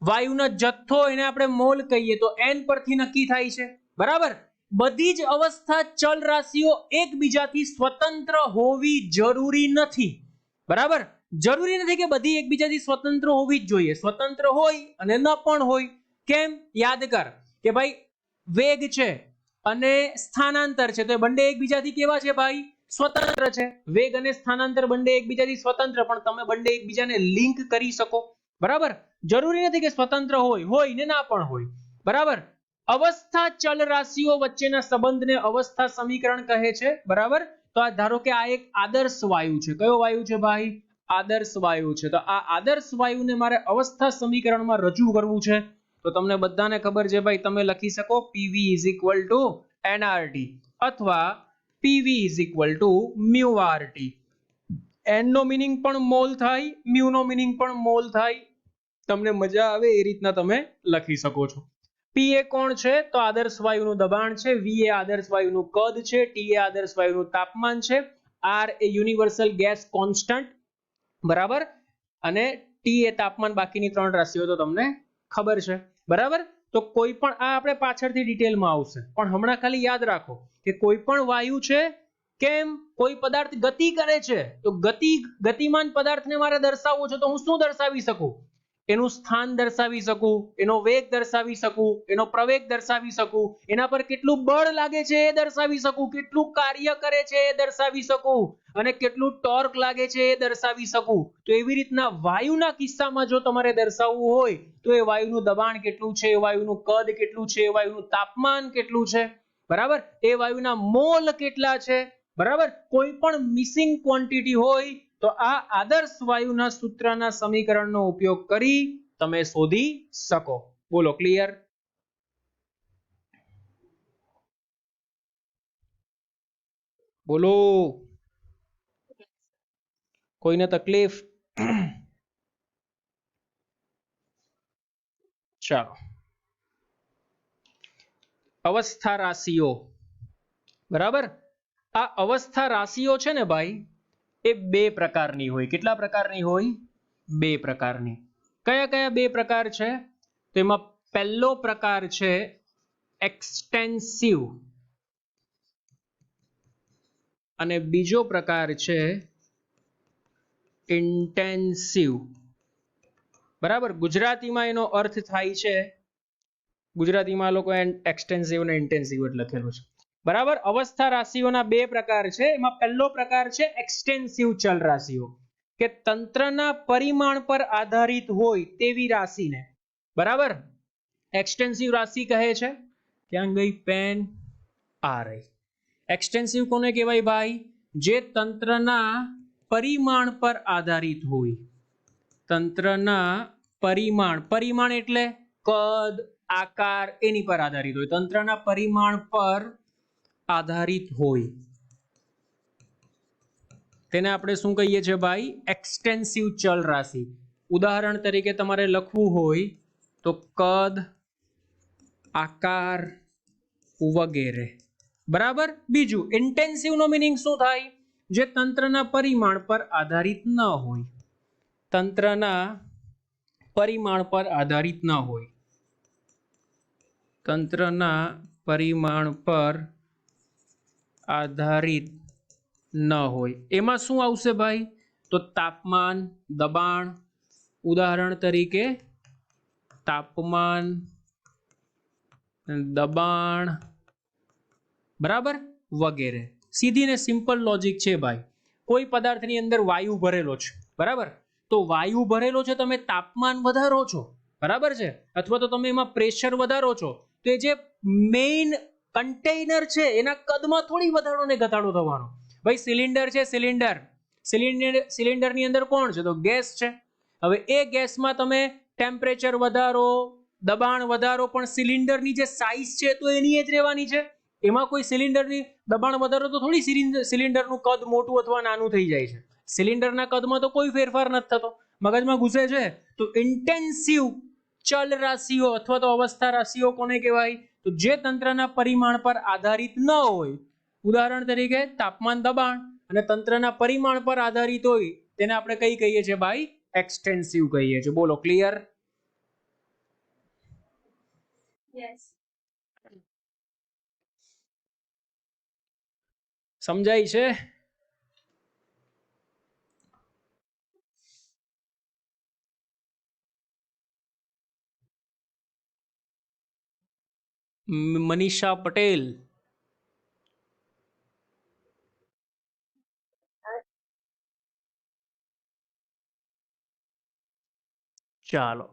વાયુનો જથ્થો એને આપણે મોલ કહીએ તો N પરથી નક્કી થાય છે. બરાબર? બધી જ અવસ્થા ચલ રાશિઓ એકબીજાથી સ્વતંત્ર હોવી જરૂરી નથી. બરાબર? જરૂરી નથી કે બધી એકબીજાથી સ્વતંત્ર હોવી જ જોઈએ. સ્વતંત્ર હોય અને ન પણ હોય. કેમ? યાદ કર કે ભાઈ વેગ છે અને સ્થાનાંતર છે, તો એ બંને એકબીજાથી કેવા છે ભાઈ? સ્વતંત્ર છે. વેગ અને સ્થાનાંતર બંને એકબીજાથી સ્વતંત્ર, પણ તમે બંને એકબીજાને લિંક કરી શકો. બરાબર? જરૂરી નથી કે સ્વતંત્ર હોય ને ના પણ હોય. બરાબર? અવસ્થા ચલ રાશિઓ વચ્ચેના સંબંધને અવસ્થા સમીકરણ કહે છે. બરાબર? તો આ ધારો કે આ એક આદર્શ વાયુ છે. કયો વાયુ છે ભાઈ? આદર્શ વાયુ છે. તો આ આદર્શ વાયુને મારે અવસ્થા સમીકરણમાં રજૂ કરવું છે. તો તમને બધાને ખબર છે ભાઈ, તમે લખી શકો PV = nRT અથવા PV = μRT. n નો મીનિંગ પણ મોલ થાય, મ્યુ નો મીનિંગ પણ મોલ થાય. તમને મજા આવે એ રીતના તમે લખી શકો છો. P એ કોણ છે? તો આદર્શ વાયુનું દબાણ છે. V એ આદર્શ વાયુનું કદ છે. T એ આદર્શ વાયુનું તાપમાન છે. R એ યુનિવર્સલ ગેસ કોન્સ્ટન્ટ. બરાબર? અને T એ તાપમાન. બાકીની ત્રણ રાશિઓ તો તમને ખબર છે. બરાબર? તો કોઈ પણ આ આપણે પાછળથી ડિટેલમાં આવશે, પણ હમણાં ખાલી યાદ રાખો કે કોઈ પણ વાયુ છે, કેમ કોઈ પદાર્થ ગતિ કરે છે, તો ગતિમાન પદાર્થને મારે દર્શાવવો છે, તો હું શું દર્શાવી શકું? એનું સ્થાન દર્શાવી શકું, એનો વેગ દર્શાવી શકું, એનો પ્રવેગ દર્શાવી શકું, એના પર કેટલું બળ લાગે છે એ દર્શાવી શકું, કેટલું કાર્ય કરે છે એ દર્શાવી શકું, અને કેટલું ટોર્ક લાગે છે એ દર્શાવી શકું. તો એવી રીતના વાયુના કિસ્સામાં જો તમારે દર્શાવવું હોય તો એ વાયુનું દબાણ કેટલું છે, એ વાયુનું કદ કેટલું છે, એ વાયુનું તાપમાન કેટલું છે, બરાબર, એ વાયુના મોલ કેટલા છે, બરાબર, કોઈ પણ મિસિંગ ક્વોન્ટિટી હોય તો આ આદર્શ વાયુના સૂત્રના સમીકરણનો ઉપયોગ કરી તમે શોધી શકો. બોલો, ક્લિયર? બોલો, કોઈને તકલીફ? ચાલો, અવસ્થા રાશિઓ. બરાબર? આ અવસ્થા રાશિઓ છે ને ભાઈ, એ બે પ્રકારની હોય. કેટલા પ્રકારની હોય? બે પ્રકારની. કયા કયા બે પ્રકાર છે? તેમાં પહેલો પ્રકાર છે એક્સટેન્સિવ અને બીજો પ્રકાર છે ઇન્ટેન્સિવ. બરાબર? ગુજરાતીમાં એનો અર્થ થાય છે, ગુજરાતીમાં લોકો એક્સટેન્સિવ અને ઇન્ટેન્સિવ જ લખેલું છે. બરાબર? અવસ્થા રાશિઓના બે પ્રકાર છે. એમાં પહેલો પ્રકાર છે એક્સટેન્સિવ ચલ રાશિઓ, કે તંત્રના પરિમાણ પર આધારિત હોય તેવી રાશિને, બરાબર, એક્સટેન્સિવ રાશિ કહે છે. ક્યાં ગઈ પેન? આ રહી. એક્સટેન્સિવ કોને કહેવાય ભાઈ? જે તંત્રના પરિમાણ પર આધારિત હોય. તંત્રના પરિમાણ એટલે કદ, આકાર, એની પર આધારિત હોય. તંત્રના પરિમાણ પર આધારિત હોય તેને આપણે શું કહીએ છીએ ભાઈ? એક્સટેન્સિવ ચલ રાશિ. ઉદાહરણ તરીકે તમારે લખવું હોય તો કદ, આકાર વગેરે. બરાબર? બીજું ઇન્ટેન્સિવ નો મીનિંગ શું થાય? જે તંત્રના પરિમાણ પર આધારિત ન હોય. તંત્રના પરિમાણ પર આધારિત ન હોય. તંત્રના પરિમાણ પર આધારિત ન હોય. એમાં શું આવશે ભાઈ? તો તાપમાન, દબાણ. ઉદાહરણ તરીકે તાપમાન, દબાણ, બરાબર, વગેરે. સીધી ને સિમ્પલ લોજિક છે ભાઈ. કોઈ પદાર્થની અંદર વાયુ ભરેલો છે, બરાબર, તો વાયુ ભરેલો છે, તમે તાપમાન વધારો છો, બરાબર છે, અથવા તો તમે એમાં પ્રેશર વધારો છો, તો એ જે મેઇન કન્ટેનર છે એના કદમાં થોડી વધારો ને ઘટાડો થવાનો. ભાઈ સિલિન્ડર છે, સિલિન્ડરની અંદર કોણ છે? તો ગેસ છે. હવે એ ગેસમાં તમે ટેમ્પરેચર વધારો, દબાણ વધારો, પણ સિલિન્ડરની જે સાઇઝ છે તો એની જ રહેવાની છે. એમાં કોઈ સિલિન્ડરની દબાણ વધારો તો થોડી સિલિન્ડરનું કદ મોટું અથવા નાનું થઈ જાય છે. સિલિન્ડરના કદમાં તો કોઈ ફેરફાર નથી થતો. મગજમાં ઘૂસે છે. તો ઇન્ટેન્સિવ ચલ રાશિઓ અથવા તો અવસ્થા રાશિઓ કોને કહેવાય? તો જે તંત્રના પરિમાણ પર આધારિત ન હોય. ઉદાહરણ તરીકે તાપમાન, દબાણ, અને તંત્રના પરિમાણ પર આધારિત હોય તેને આપણે કઈ કહીએ છીએ ભાઈ? એક્સટેન્સિવ કહીએ છીએ. બોલો, ક્લિયર? યસ. સમજાય છે? મનીષા પટેલ. ચાલો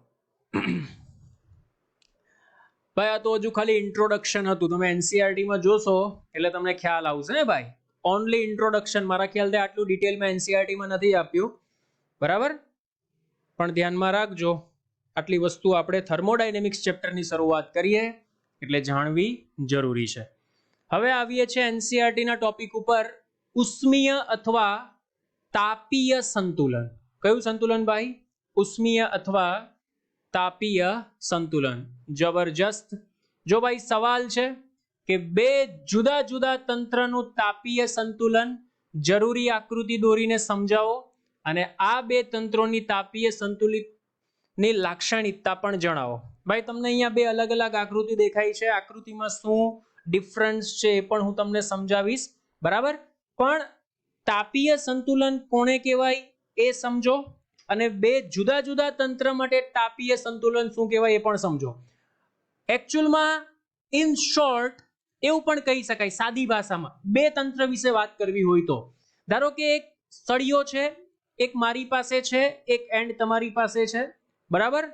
ભાઈ, આ તો હજુ ખાલી ઇન્ટ્રોડક્શન હતું. તમે એનસીઆરટી માં જોશો એટલે તમને ખ્યાલ આવશે ને ભાઈ. ઓનલી ઇન્ટ્રોડક્શન, મારા ખ્યાલથી આટલું ડિટેલમાં એનસીઆરટી માં નથી આપ્યું, બરાબર? પણ ધ્યાનમાં રાખજો, આટલી વસ્તુ આપણે થર્મોડાયનેમિક્સ ચેપ્ટરની શરૂઆત કરીએ એટલે જાણવી જરૂરી છે. હવે આવીએ છીએ એનસીઆરટી ના ટોપિક ઉપર, ઉષ્મીય અથવા તાપીય સંતુલન. કયું સંતુલન ભાઈ? ઉષ્મીય અથવા તાપીય સંતુલન. જબરજસ્ત. જો ભાઈ સવાલ છે કે બે જુદા જુદા તંત્રનું તાપીય સંતુલન, જરૂરી આકૃતિ દોરીને સમજાવો અને આ બે તંત્રોની તાપીય સંતુલિતની લાક્ષણિકતા પણ જણાવો. ભાઈ તમને અહીંયા બે અલગ અલગ આકૃતિ દેખાય છે, આકૃતિમાં શું ડિફરન્સ છે એ પણ હું તમને સમજાવીશ, બરાબર? પણ તાપીય સંતુલન કોને કહેવાય એ સમજો અને બે જુદા જુદા તંત્ર માટે તાપીય સંતુલન શું કહેવાય એ પણ સમજો. એકચ્યુઅલમાં ઇન શોર્ટ એવું પણ કહી શકાય સાદી ભાષામાં, બે તંત્ર વિશે વાત કરવી હોય તો, ધારો કે એક સળિયો છે, એક મારી પાસે છે, એક એન્ડ તમારી પાસે છે, બરાબર?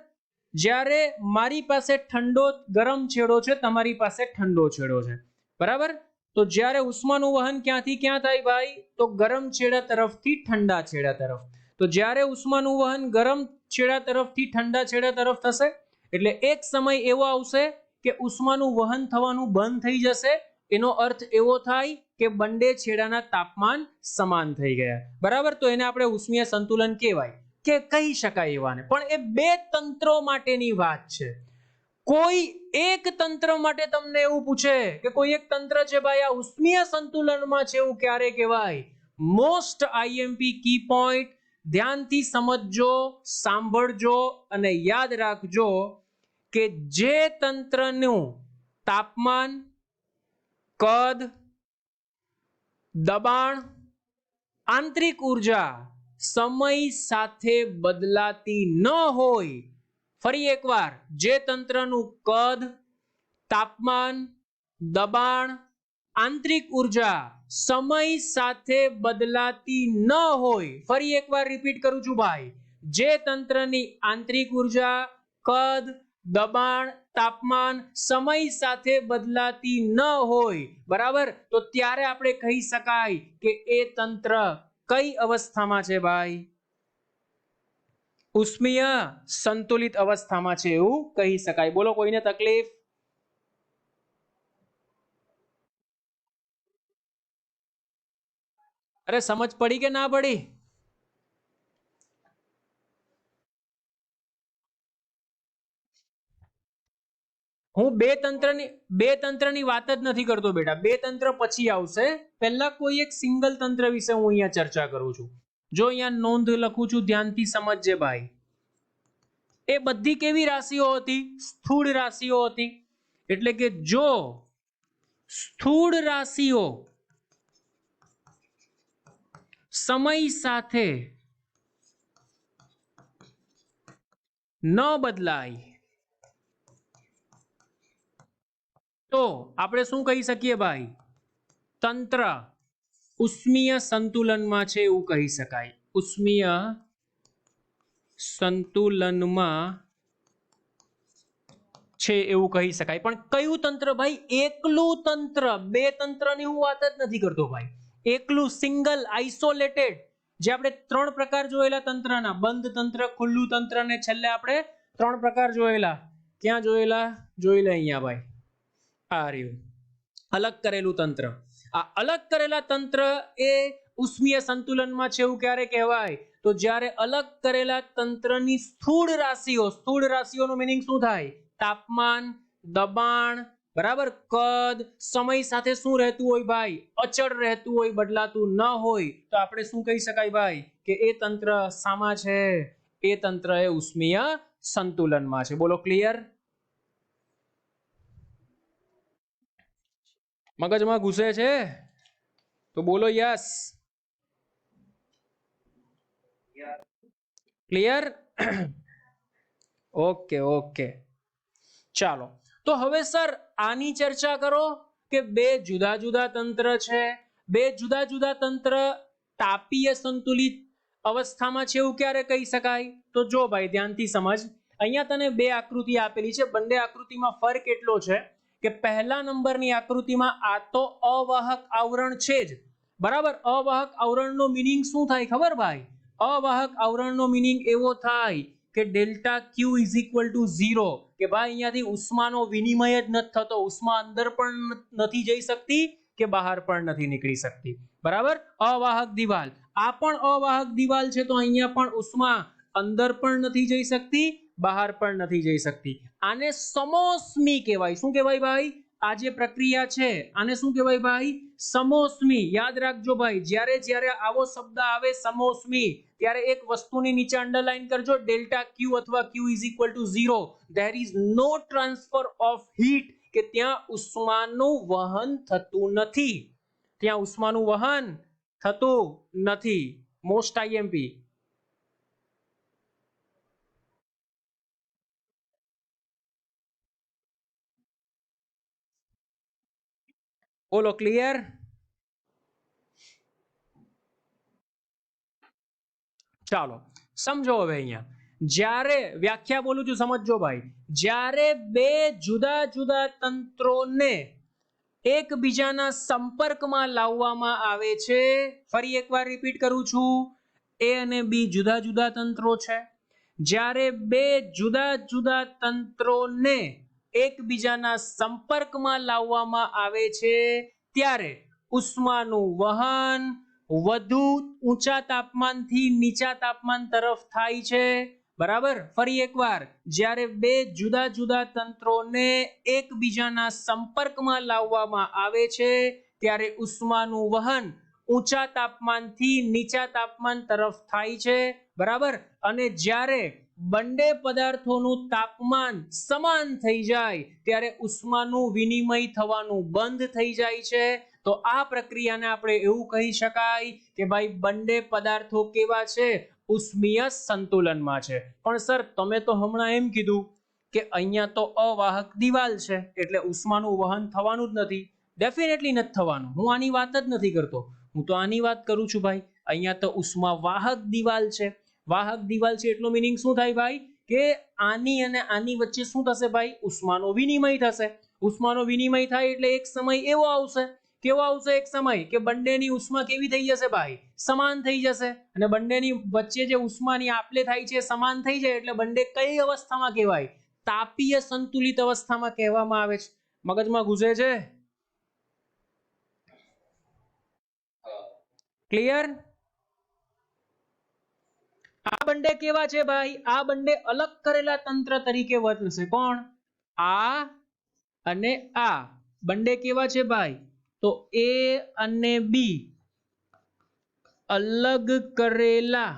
જ્યારે મારી પાસે ઠંડો ગરમ છેડો છે, તમારી પાસે ઠંડો છેડો છે, બરાબર? તો જ્યારે ઉષ્માનું વહન ક્યાંથી ક્યાં થાય ભાઈ? તો ગરમ છેડા તરફથી ઠંડા છેડા તરફ. તો જ્યારે ઉષ્માનું વહન ગરમ છેડા તરફથી ઠંડા છેડા તરફ થશે એટલે એક સમય એવો આવશે કે ઉષ્માનું વહન થવાનું બંધ થઈ જશે. એનો અર્થ એવો થાય કે બંને છેડાના તાપમાન સમાન થઈ ગયા, બરાબર? તો એને આપણે ઉષ્મીય સંતુલન કહેવાય કે કહી શકાય એવાને. પણ એ બે તંત્રો માટેની વાત છે. કોઈ એક તંત્ર માટે તમને એવું પૂછે કે કોઈ એક તંત્ર છે ભાઈ આ ઉષ્મીય સંતુલનમાં છે, એવું ક્યારે કહેવાય? મોસ્ટ આઈએમપી કી પોઈન્ટ, ધ્યાનથી સમજજો, સાંભળજો અને યાદ રાખજો કે જે તંત્રનું તાપમાન, કદ, દબાણ, આંતરિક ઉર્જા સમય સાથે બદલાતી ન હોય. ફરી એકવાર, જે તંત્રનું કદ, તાપમાન, દબાણ, આંતરિક ઉર્જા સમય સાથે બદલાતી ન હોય. ફરી એકવાર રિપીટ કરું છું ભાઈ, જે તંત્રની આંતરિક ઉર્જા, કદ, દબાણ, તાપમાન સમય સાથે બદલાતી ન હોય, બરાબર? તો ત્યારે આપણે કહી શકાય કે એ તંત્ર કઈ અવસ્થામાં છે ભાઈ? ઉષ્મીય સંતુલિત અવસ્થામાં છે એવું કહી શકાય. બોલો, કોઈને તકલીફ? અરે સમજ પડી કે ના પડી? હું બે તંત્રની વાત જ નથી કરતો બેટા, બે તંત્ર પછી આવશે. પહેલા કોઈ એક સિંગલ તંત્ર વિશે હું અહીંયા ચર્ચા કરું છું. જો અહીંયા નોંધ લખું છું, ધ્યાનથી સમજજે ભાઈ. એ બધી કેવી રાશિઓ હતી? સ્થૂળ રાશિઓ હતી. એટલે કે જો સ્થૂળ રાશિઓ સમય સાથે ન બદલાય તો આપણે શું કહી શકીએ ભાઈ? તંત્ર ઉષ્મીય સંતુલનમાં છે એવું કહી શકાય. ઉષ્મીય સંતુલનમાં છે એવું કહી શકાય. પણ કયું તંત્ર ભાઈ? એકલું તંત્ર. બે તંત્રની હું વાત જ નથી કરતો ભાઈ. એકલું, સિંગલ, આઇસોલેટેડ. જે આપણે ત્રણ પ્રકાર જોયેલા તંત્રના, બંધ તંત્ર, ખુલ્લું તંત્ર ને છેલ્લે આપણે ત્રણ પ્રકાર જોયેલા. ક્યાં જોયેલા? જોઈ લે અહીંયા ભાઈ. આ રહ્યું અલગ કરેલું તંત્ર. આ અલગ કરેલા તંત્ર એ ઉષ્મીય સંતુલનમાં છે એવું ક્યારે કહેવાય? તો જ્યારે અલગ કરેલા તંત્રની સ્થૂળ રાશિઓ, સ્થૂળ રાશિઓનો મીનિંગ શું થાય? તાપમાન, દબાણ, બરાબર, કદ સમય સાથે શું રહેતું હોય ભાઈ? અચળ રહેતું હોય, બદલાતું ન હોય. તો આપણે શું કહી શકાય ભાઈ? કે એ તંત્ર શામાં છે? એ તંત્ર એ ઉષ્મીય સંતુલનમાં છે. બોલો, ક્લિયર? મગજમાં ઘૂસે છે તો બોલો યસ. ક્લિયર? ઓકે ઓકે, ચાલો. તો હવે સર આની ચર્ચા કરો કે બે જુદા જુદા તંત્ર છે, બે જુદા જુદા તંત્ર તાપીય સંતુલિત અવસ્થામાં છે એવું ક્યારે કહી શકાય? તો જો ભાઈ ધ્યાનથી સમજ, અહીંયા તને બે આકૃતિ આપેલી છે, બંને આકૃતિમાં ફરક એટલો છે કે પહેલા નંબરની આકૃતિમાં આ તો અવાહક આવરણ છે જ, બરાબર. અવાહક આવરણનો મીનિંગ શું થાય ખબર ભાઈ? અવાહક આવરણનો મીનિંગ એવો થાય કે delta Q is equal to 0, કે ભાઈ અહીંયાથી ઉષ્માનો વિનિમય જ નથી થતો, ઉષ્મા અંદર પણ નથી જઈ શકતી કે બહાર પણ નથી નીકળી શકતી, બરાબર. અવાહક દિવાલ, આ પણ અવાહક દિવાલ છે તો અહીંયા પણ ઉષ્મા અંદર પણ નથી જઈ શકતી, બહાર પણ નથી જઈ શકતી. આને સમોષ્મી કહેવાય. શું કહેવાય ભાઈ? આ જે પ્રક્રિયા છે આને શું કહેવાય ભાઈ? સમોષ્મી. યાદ રાખજો ભાઈ, જ્યારે જ્યારે આવો શબ્દ આવે સમોષ્મી, ત્યારે એક વસ્તુની નીચે અંડરલાઈન કરજો, ડેલ્ટા ક્યુ અથવા Q is equal to 0. There is no transfer of heat, કે ત્યાં ઉષ્માનું વહન થતું નથી, ત્યાં ઉષ્માનું વહન થતું નથી. Most IMP. બોલો ક્લિયર? ચાલો સમજો. હવે અહીંયા જ્યારે વ્યાખ્યા બોલું છું સમજજો ભાઈ, જ્યારે બે જુદા જુદા તંત્રોને એકબીજાના સંપર્કમાં લાવવામાં આવે છે, ફરી એકવાર રિપીટ કરું છું, એ અને બી જુદા જુદા તંત્રો છે. જ્યારે બે જુદા જુદા તંત્રોને એકબીજાના સંપર્કમાં લાવવામાં આવે છે ત્યારે ઉષ્માનું વહન વધુ ઊંચા તાપમાનથી નીચા તાપમાન તરફ થાય છે, બરાબર. ફરી એકવાર, જ્યારે બે જુદા જુદા તંત્રોને એકબીજાના સંપર્કમાં લાવવામાં આવે છે ત્યારે ઉષ્માનું વહન ઊંચા તાપમાનથી નીચા તાપમાન તરફ થાય છે, બરાબર. અને જ્યારે બંને પદાર્થોનું તાપમાન સમાન થઈ જાય ત્યારે ઉષ્માનું વિનિમય થવાનું બંધ થઈ જાય છે. તો આ પ્રક્રિયાને આપણે એવું કહી શકાય કે ભાઈ બંને પદાર્થો કેવા છે? ઉષ્મીય સંતુલનમાં છે. પણ સર તમે તો હમણાં એમ કીધું કે અહીંયા તો અવાહક દિવાલ છે એટલે ઉષ્માનું વહન થવાનું જ નથી. ડેફિનેટલી નથી થવાનું, હું આની વાત જ નથી કરતો, હું તો આની વાત કરું છું ભાઈ. અહીંયા તો ઉષ્મા વાહક દિવાલ છે. વાહક દિવાલ છે એટલો મીનિંગ શું થાય ભાઈ? કે આની અને આની વચ્ચે શું થશે ભાઈ? ઉષ્માનો વિનિમય થશે. ઉષ્માનો વિનિમય થાય એટલે એક સમય એવો આવશે, કેવો આવશે એક સમય કે બંનેની ઉષ્મા કેવી થઈ જશે ભાઈ? સમાન થઈ જશે. અને બંનેની વચ્ચે જે ઉષ્માની આપલે થાય છે સમાન થઈ જાય એટલે બંને કઈ અવસ્થામાં કહેવાય? તાપીય સંતુલિત અવસ્થામાં કહેવામાં આવે છે. મગજમાં ઘૂસે છે? ક્લિયર? આ બંને કેવા છે ભાઈ? આ બંને અલગ કરેલા તંત્ર તરીકે વર્તશે. કોણ? આ અને આ બંને કેવા છે ભાઈ? તો એ અને બી અલગ કરેલા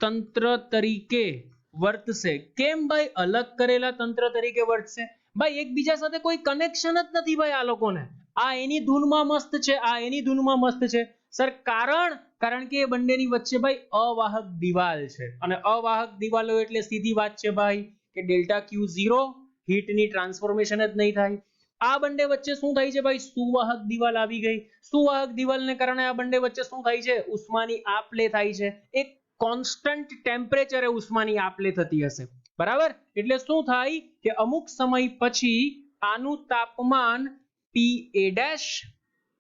તંત્ર તરીકે વર્તશે. કેમ ભાઈ અલગ કરેલા તંત્ર તરીકે વર્તશે? ભાઈ એકબીજા સાથે કોઈ કનેક્શન જ નથી ભાઈ આ લોકોને. આ એની ધૂનમાં મસ્ત છે, આ એની ધૂનમાં મસ્ત છે. સર કારણ કે એ બંનેની વચ્ચે ભાઈ અવાહક દિવાલ છે, અને અવાહક દિવાલો એટલે સીધી વાત છે ભાઈ કે ડેલ્ટા ક્યુ 0, હીટની ટ્રાન્સફોર્મેશન જ નહીં થાય. આ બંને વચ્ચે શું થાય છે ભાઈ? સુવાહક દિવાલ આવી ગઈ. સુવાહક દિવાલને કારણે આ બંને વચ્ચે શું થાય છે? ઉષ્માની આપ-લે થાય છે. એક કોન્સ્ટન્ટ ટેમ્પરેચરે ઉષ્માની આપ-લે થતી હશે, બરાબર. એટલે શું થાય કે અમુક સમય પછી આનું તાપમાન PA'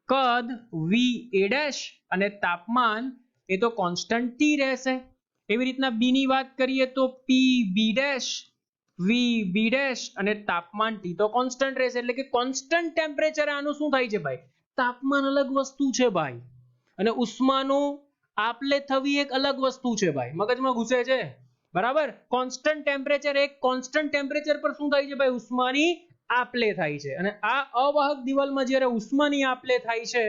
કદ VA' અને તાપમાન એ તો કોન્સ્ટન્ટ T રહેશે. એવી રીતના બી ની વાત કરીએ તો PB' VB' અને તાપમાન T તો કોન્સ્ટન્ટ રહેશે. એટલે કે કોન્સ્ટન્ટ ટેમ્પરેચર આનું શું થાય છે ભાઈ? તાપમાન અલગ વસ્તુ છે ભાઈ, અને ઉષ્માનું આપલે થવી એક અલગ વસ્તુ છે ભાઈ. મગજમાં ઘૂસે છે? બરાબર. કોન્સ્ટન્ટ ટેમ્પરેચર, એક કોન્સ્ટન્ટ ટેમ્પરેચર પર શું થાય છે ભાઈ? ઉષ્માની આપલે થાય છે. અને આ અવાહક દિવાલમાં જ્યારે ઉષ્માની આપલે થાય છે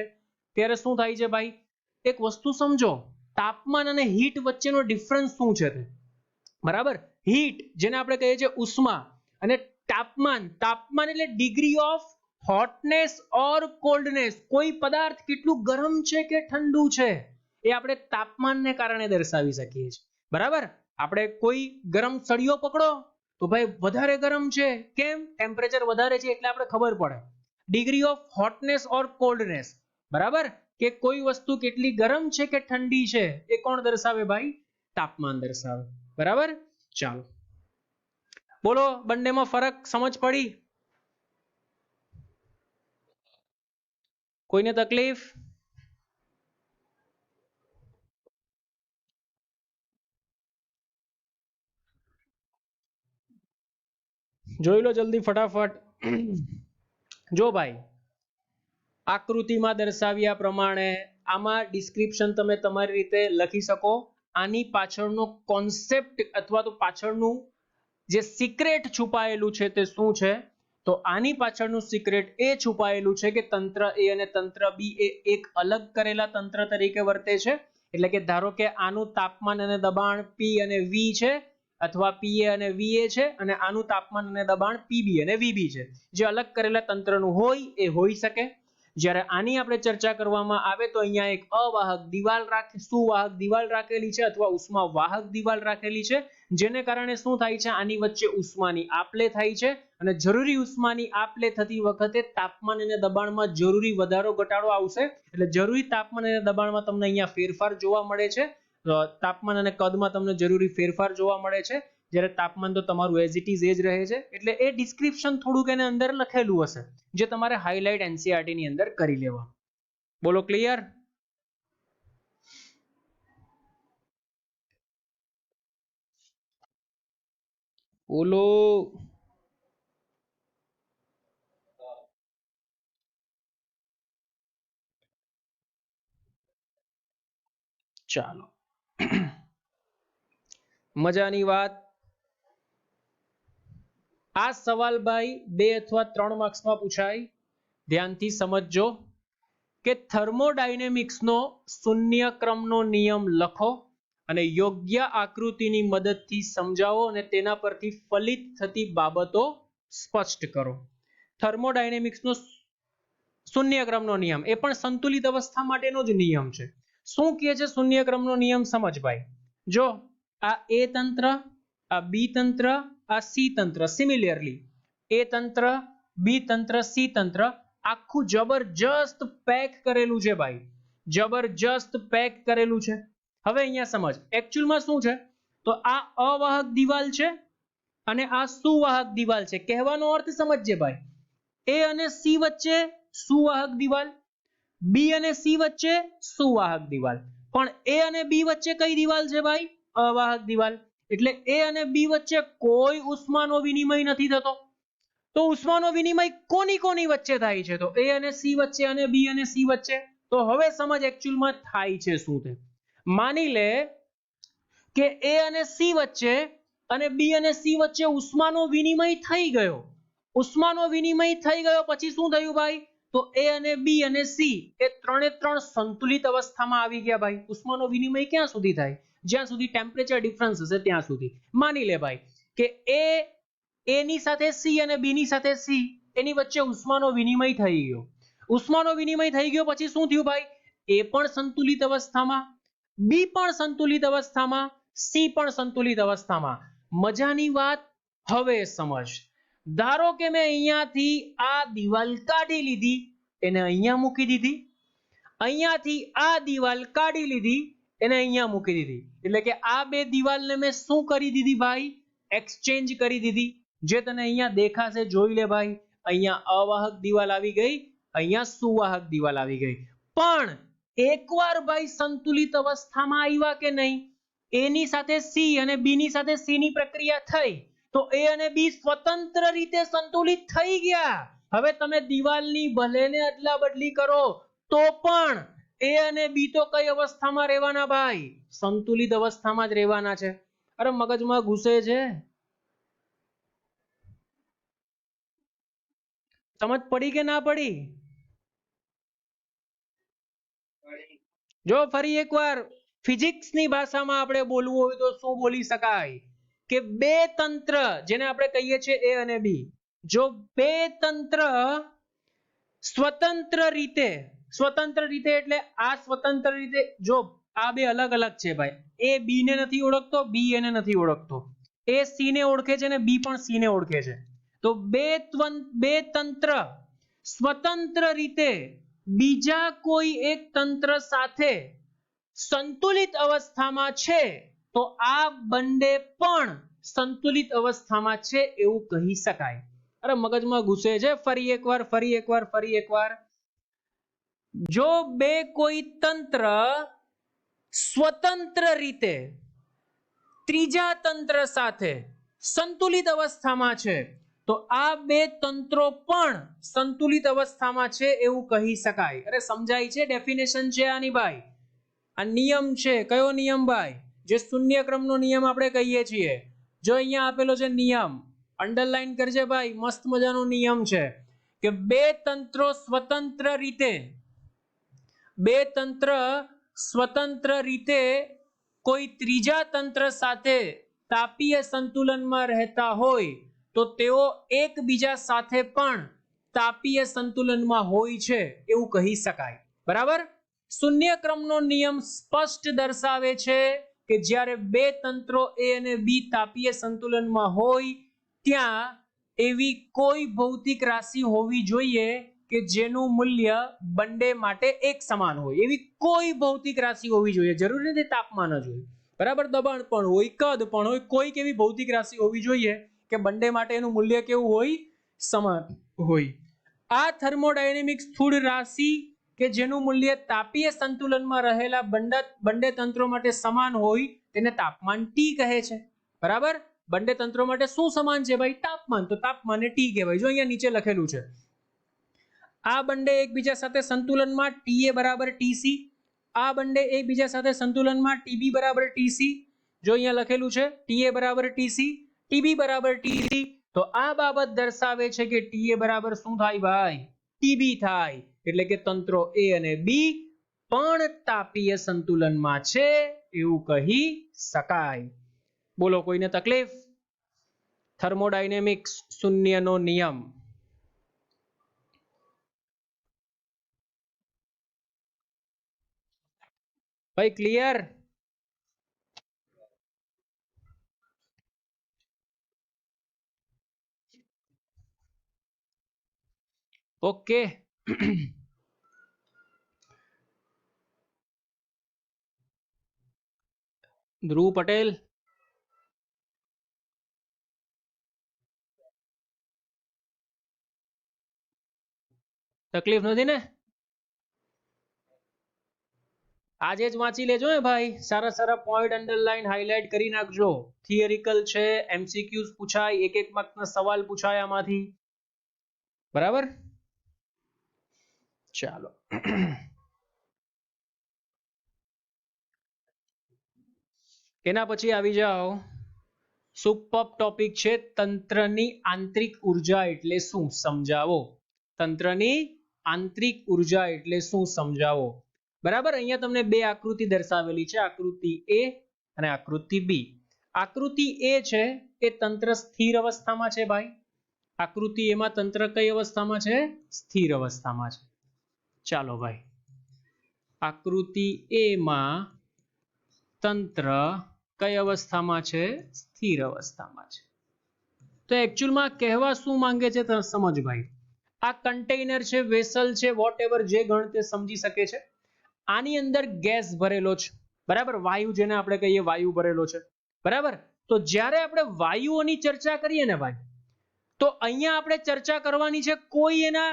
ત્યારે શું થાય છે ભાઈ? એક વસ્તુ સમજો, તાપમાન અને હીટ વચ્ચેનો ડિફરન્સ શું છે તે? બરાબર. હીટ જેને આપણે કહીએ છીએ ઉષ્મા, અને તાપમાન, તાપમાન એટલે ડિગ્રી ઓફ હોટનેસ ઓર કોલ્ડનેસ. કોઈ પદાર્થ કેટલું ગરમ છે કે ઠંડુ છે એ આપણે તાપમાનને કારણે દર્શાવી શકીએ છીએ, બરાબર. આપણે કોઈ ગરમ સળિયો પકડો તો ભાઈ વધારે ગરમ છે. કેમ? ટેમ્પરેચર વધારે છે એટલે આપણે ખબર પડે. ડિગ્રી ઓફ હોટનેસ ઓર કોલ્ડનેસ, બરાબર, કે કોઈ વસ્તુ કેટલી ગરમ છે કે ઠંડી છે એ કોણ દર્શાવે ભાઈ? તાપમાન દર્શાવે. બરાબર. ચાલો બોલો, બંનેમાં ફરક સમજ પડી? કોઈને તકલીફ? જોઈ લો જલ્દી ફટાફટ. જો ભાઈ આકૃતિમાં દર્શાવ્યા પ્રમાણે આમાં ડિસ્ક્રિપ્શન તમે તમારી રીતે લખી શકો. આની પાછળનો કોન્સેપ્ટ અથવા તો પાછળનું જે સિક્રેટ છુપાયેલું છે તે શું છે? તો આની પાછળનું સિક્રેટ એ છુપાયેલું છે કે તંત્ર એ અને તંત્ર બી એ એક અલગ કરેલા તંત્ર તરીકે વર્તે છે. એટલે કે ધારો કે આનું તાપમાન અને દબાણ P અને V છે, અથવા PA અને VA છે, અને આનું તાપમાન અને દબાણ PB અને VB છે. જે અલગ કરેલા તંત્રનું હોય એ હોઈ શકે. જ્યારે આની આપણે ચર્ચા કરવામાં આવે તો અહીંયા એક અવાહક દિવાલ સુવાહક દિવાલ રાખેલી છે અથવા ઉષ્મા વાહક દિવાલ રાખેલી છે. જેને કારણે શું થાય છે? આની વચ્ચે ઉષ્માની આપ-લે થાય છે, અને જરૂરી ઉષ્માની આપ-લે થતી વખતે તાપમાન અને દબાણમાં જરૂરી વધારો ઘટાડો આવશે. એટલે જરૂરી તાપમાન અને દબાણમાં તમને અહીંયા ફેરફાર જોવા મળે છે. તાપમાન અને કદમાં તમને જરૂરી ફેરફાર જોવા મળે છે. જ્યારે તાપમાન તો તમારું એઝ ઇટ ઇઝ એ જ રહે છે. એટલે એ ડિસ્ક્રિપ્શન થોડુંક એને અંદર લખેલું હશે, જે તમારે હાઇલાઇટ NCERT ની અંદર કરી લેવાનું. બોલો, ક્લિયર? બોલો. ચાલો, મજાની વાત. આ સવાલ ભાઈ 2 અથવા 3 માર્ક્સમાં પૂછાય. ધ્યાનથી સમજજો કે થર્મોડાયનેમિક્સનો શૂન્ય ક્રમનો નિયમ લખો અને યોગ્ય આકૃતિની મદદથી સમજાવો અને તેના પરથી ફલિત થતી બાબતો સ્પષ્ટ કરો. થર્મોડાયનેમિક્સનો શૂન્ય ક્રમનો નિયમ એ પણ સંતુલિત અવસ્થા માટેનો જ નિયમ છે. શું કહે છે શૂન્ય ક્રમનો નિયમ? સમજ ભાઈ. જો આ A તંત્ર, આ B તંત્ર, આ C તંત્ર, સિમિલરલી A તંત્ર, B તંત્ર, C તંત્ર આખું જબરજસ્ત પેક કરેલું છે ભાઈ. જબરજસ્ત પેક કરેલું છે. હવે અહીંયા સમજ, એકચ્યુઅલમાં શું છે? તો આ અવાહક દિવાલ છે અને આ સુવાહક દિવાલ છે. કહેવાનો અર્થ સમજજે ભાઈ. A અને C વચ્ચે સુવાહક દિવાલ, B અને C વચ્ચે સુવાહક દિવાલ. પણ A અને B વચ્ચે કઈ દિવાલ છે ભાઈ? અવાહક દિવાલ. એટલે A અને B વચ્ચે કોઈ ઉષ્માનો વિનિમય નથી થતો. તો ઉષ્માનો વિનિમય કોની કોની વચ્ચે થાય છે? તો A અને C વચ્ચે અને B અને C વચ્ચે. તો હવે સમજ એકચ્યુઅલમાં થાય છે શું તે. માની લે કે A અને C વચ્ચે અને B અને C વચ્ચે ઉષ્માનો વિનિમય થઈ ગયો. ઉષ્માનો વિનિમય થઈ ગયો પછી શું થયું ભાઈ? તો A અને B અને C એ ત્રણે ત્રણ સંતુલિત અવસ્થામાં આવી ગયા ભાઈ. ઉષ્માનો વિનિમય ક્યાં સુધી થાય? જ્યાં સુધી ટેમ્પરેચર ડિફરન્સ હશે ત્યાં સુધી. માની લે ભાઈ કે A ની સાથે C અને B ની સાથે C એની વચ્ચે ઉષ્માનો વિનિમય થઈ ગયો. ઉષ્માનો વિનિમય થઈ ગયો પછી શું થયું ભાઈ? A પણ સંતુલિત અવસ્થામાં, B પણ સંતુલિત અવસ્થામાં, C પણ સંતુલિત અવસ્થામાં. મજાની વાત. હવે સમજ, ધારો કે મેં અહીંયાથી આ દિવાલ કાઢી લીધી, એને અહીંયા મૂકી દીધી. અહીંયાથી આ દિવાલ કાઢી લીધી, એને અહીંયા મૂકી દીધી. એટલે કે આ બે દિવાલને મેં શું કરી દીધી ભાઈ? એક્સચેન્જ કરી દીધી. જે તને અહીંયા દેખાશે જોઈ લે ભાઈ. અહીંયા અવાહક દિવાલ આવી ગઈ, અહીંયા સુવાહક દિવાલ આવી ગઈ. પણ એકવાર ભાઈ સંતુલિત અવસ્થામાં આવ્યા કે નહીં, A ની સાથે C અને B ની સાથે C ની પ્રક્રિયા થઈ, તો A અને B સ્વતંત્ર રીતે સંતુલિત થઈ ગયા. હવે તમે દિવાલની ભલેને અદલા બદલી કરો તો પણ A અને B તો કઈ અવસ્થામાં રહેવાના ભાઈ? સંતુલિત અવસ્થામાં જ રહેવાના છે. અરે મગજમાં ઘૂસે છે? સમજ પડી કે ના પડી? જો ફરી એકવાર ફિઝિક્સની ભાષામાં આપણે બોલવું હોય તો શું બોલી શકાય? કે બે તંત્ર, જેને આપણે કહીએ છીએ A અને B, જો બે તંત્ર સ્વતંત્ર રીતે એટલે આ સ્વતંત્ર રીતે, જો આ બે અલગ અલગ છે ભાઈ. A B ને નથી ઓળખતો, B એને નથી ઓળખતો. એ સી ને ઓળખે છે અને બી પણ સી ને ઓળખે છે. તો બે તંત્ર સ્વતંત્ર રીતે બીજા કોઈ એક તંત્ર સાથે સંતુલિત અવસ્થામાં છે તો આ બંને પણ સંતુલિત અવસ્થામાં છે એવું કહી શકાય. અરે મગજમાં ઘૂસે છે. ફરી એકવાર. જો બે કોઈ તંત્ર સ્વતંત્ર રીતે ત્રીજા તંત્ર સાથે સંતુલિત અવસ્થામાં છે તો આ બે તંત્રો પણ સંતુલિત અવસ્થામાં છે એવું કહી શકાય. અરે સમજાય છે? ડેફિનેશન છે આની ભાઈ. આ નિયમ છે. કયો નિયમ ભાઈ? જે શૂન્ય ક્રમનો નિયમ આપણે કહીએ છીએ. જો અહીંયા આપેલો છે નિયમ, અંડરલાઈન કરજે ભાઈ. મસ્ત મજાનો નિયમ છે કે બે તંત્રો સ્વતંત્ર રીતે કોઈ ત્રીજા તંત્ર સાથે તાપીય સંતુલનમાં રહેતા હોય તો તેઓ એકબીજા સાથે પણ તાપીય સંતુલનમાં હોય છે એવું કહી શકાય. બરાબર? શૂન્ય ક્રમનો નિયમ સ્પષ્ટ દર્શાવે છે કે જ્યારે બે તંત્રો એ અને બી તાપીય સંતુલનમાં હોય ત્યાં એવી કોઈ ભૌતિક રાશિ હોવી જોઈએ કે જેનું મૂલ્ય બંને માટે એક સમાન હોય. એવી કોઈ ભૌતિક રાશિ હોવી જોઈએ. જરૂરી નથી તાપમાન જ હોય. બરાબર? દબાણ પણ હોય, કદ પણ હોય, કોઈક એવી ભૌતિક રાશિ હોવી જોઈએ કે બંને માટે એનું મૂલ્ય કેવું હોય? સમાન હોય. આ થર્મોડાયનેમિક સ્થૂળ રાશિ કે જેનું મૂલ્ય તાપીય સંતુલનમાં રહેલા બંને તંત્રો માટે સમાન હોય તેને તાપમાન ટી કહે છે. બરાબર? બંને તંત્રો માટે શું સમાન છે ભાઈ? તાપમાન. તો તાપમાનને ટી કહેવાય. જો અહીંયા નીચે લખેલું છે આ બંને એકબીજા સાથે સંતુલનમાં TA બરાબર TC, આ બંને એકબીજા સાથે સંતુલનમાં TB બરાબર TC. જો અહીંયા લખેલું છે TA બરાબર TC, TB બરાબર TC, તો આ બાબત દર્શાવે છે કે TA બરાબર શું થાય ભાઈ? TB થાય. એટલે કે તંત્રો A અને B પણ તાપીય સંતુલનમાં છે એવું કહી શકાય. બોલો, કોઈને તકલીફ? થર્મોડાયનેમિક્સ શૂન્યનો નિયમ. ભાઈ ક્લિયર? ઓકે. ધ્રુવ પટેલ, તકલીફ નથી ને? આજે જ વાંચી લેજો ને ભાઈ. સારા સારા પોઈન્ટ અંડરલાઈન હાઇલાઇટ કરી નાખજો. થિયરિકલ છે, એમસીક્યુઝ પૂછાય, એક માર્કના સવાલ પૂછાય આમાંથી. બરાબર? ચાલો. એના પછી આવી જાઓ. સુપર ટોપિક છે તંત્રની આંતરિક ઉર્જા એટલે શું? સમજાવો. તંત્રની આંતરિક ઉર્જા એટલે શું? સમજાવો. બરાબર? અહીંયા તમને બે આકૃતિ દર્શાવેલી છે, આકૃતિ A અને આકૃતિ B. આકૃતિ A છે એ તંત્ર સ્થિર અવસ્થામાં છે ભાઈ. આકૃતિ A માં તંત્ર કઈ અવસ્થામાં છે? સ્થિર અવસ્થામાં છે. ચાલો ભાઈ, આકૃતિ A માં તંત્ર કઈ અવસ્થામાં છે? સ્થિર અવસ્થામાં છે. તો એકચ્યુઅલમાં કહેવા શું માંગે છે સમજ ભાઈ. આ કન્ટેનર છે, વેસલ છે, વોટએવર જે ગણ તે સમજી શકે છે. આની અંદર ગેસ ભરેલો છે. બરાબર? વાયુ, જેને આપણે કહીએ વાયુ ભરેલો છે. બરાબર? તો જ્યારે આપણે વાયુઓની ચર્ચા કરીએ ને ભાઈ, તો અહીંયા આપણે ચર્ચા કરવાની છે કોઈ એના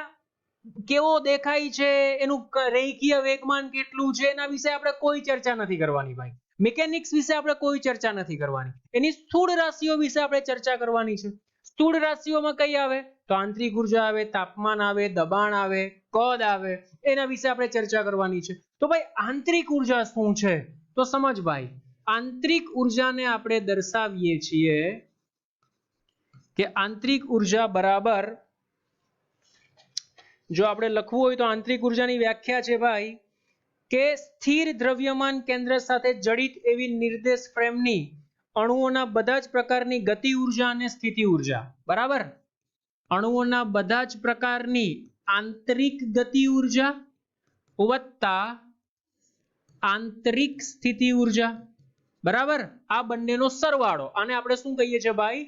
કેવો દેખાય છે, એનું રેખીય વેગમાન કેટલું છે, એના વિશે આપણે કોઈ ચર્ચા નથી કરવાની ભાઈ. મિકેનિક્સ વિશે આપણે કોઈ ચર્ચા નથી કરવાની. એની સ્થૂળ રાશિઓ વિશે આપણે ચર્ચા કરવાની છે. સ્થૂળ રાશિઓમાં કઈ આવે? તો આંતરિક ઉર્જા આવે, તાપમાન આવે, દબાણ આવે, કદ આવે. એના વિશે આપણે ચર્ચા કરવાની છે. તો ભાઈ આંતરિક ઉર્જા શું છે? તો સમજ ભાઈ, આંતરિક ઉર્જાને આપણે દર્શાવીએ છીએ કે આંતરિક ઉર્જા બરાબર, જો આપણે લખવું હોય તો આંતરિક ઉર્જાની વ્યાખ્યા છે ભાઈ કે સ્થિર દ્રવ્યમાન કેન્દ્ર સાથે જડિત એવી નિર્દેશ ફ્રેમની અણુઓના બધા જ પ્રકારની ગતિ ઉર્જા અને સ્થિતિ ઉર્જા. બરાબર? અણુઓના બધા જ પ્રકારની આંતરિક ગતિ ઉર્જા વત્તા આંતરિક સ્થિતિ ઉર્જા. બરાબર, આ બંનેનો સરવાળો, આને આપણે શું કહીએ છીએ ભાઈ?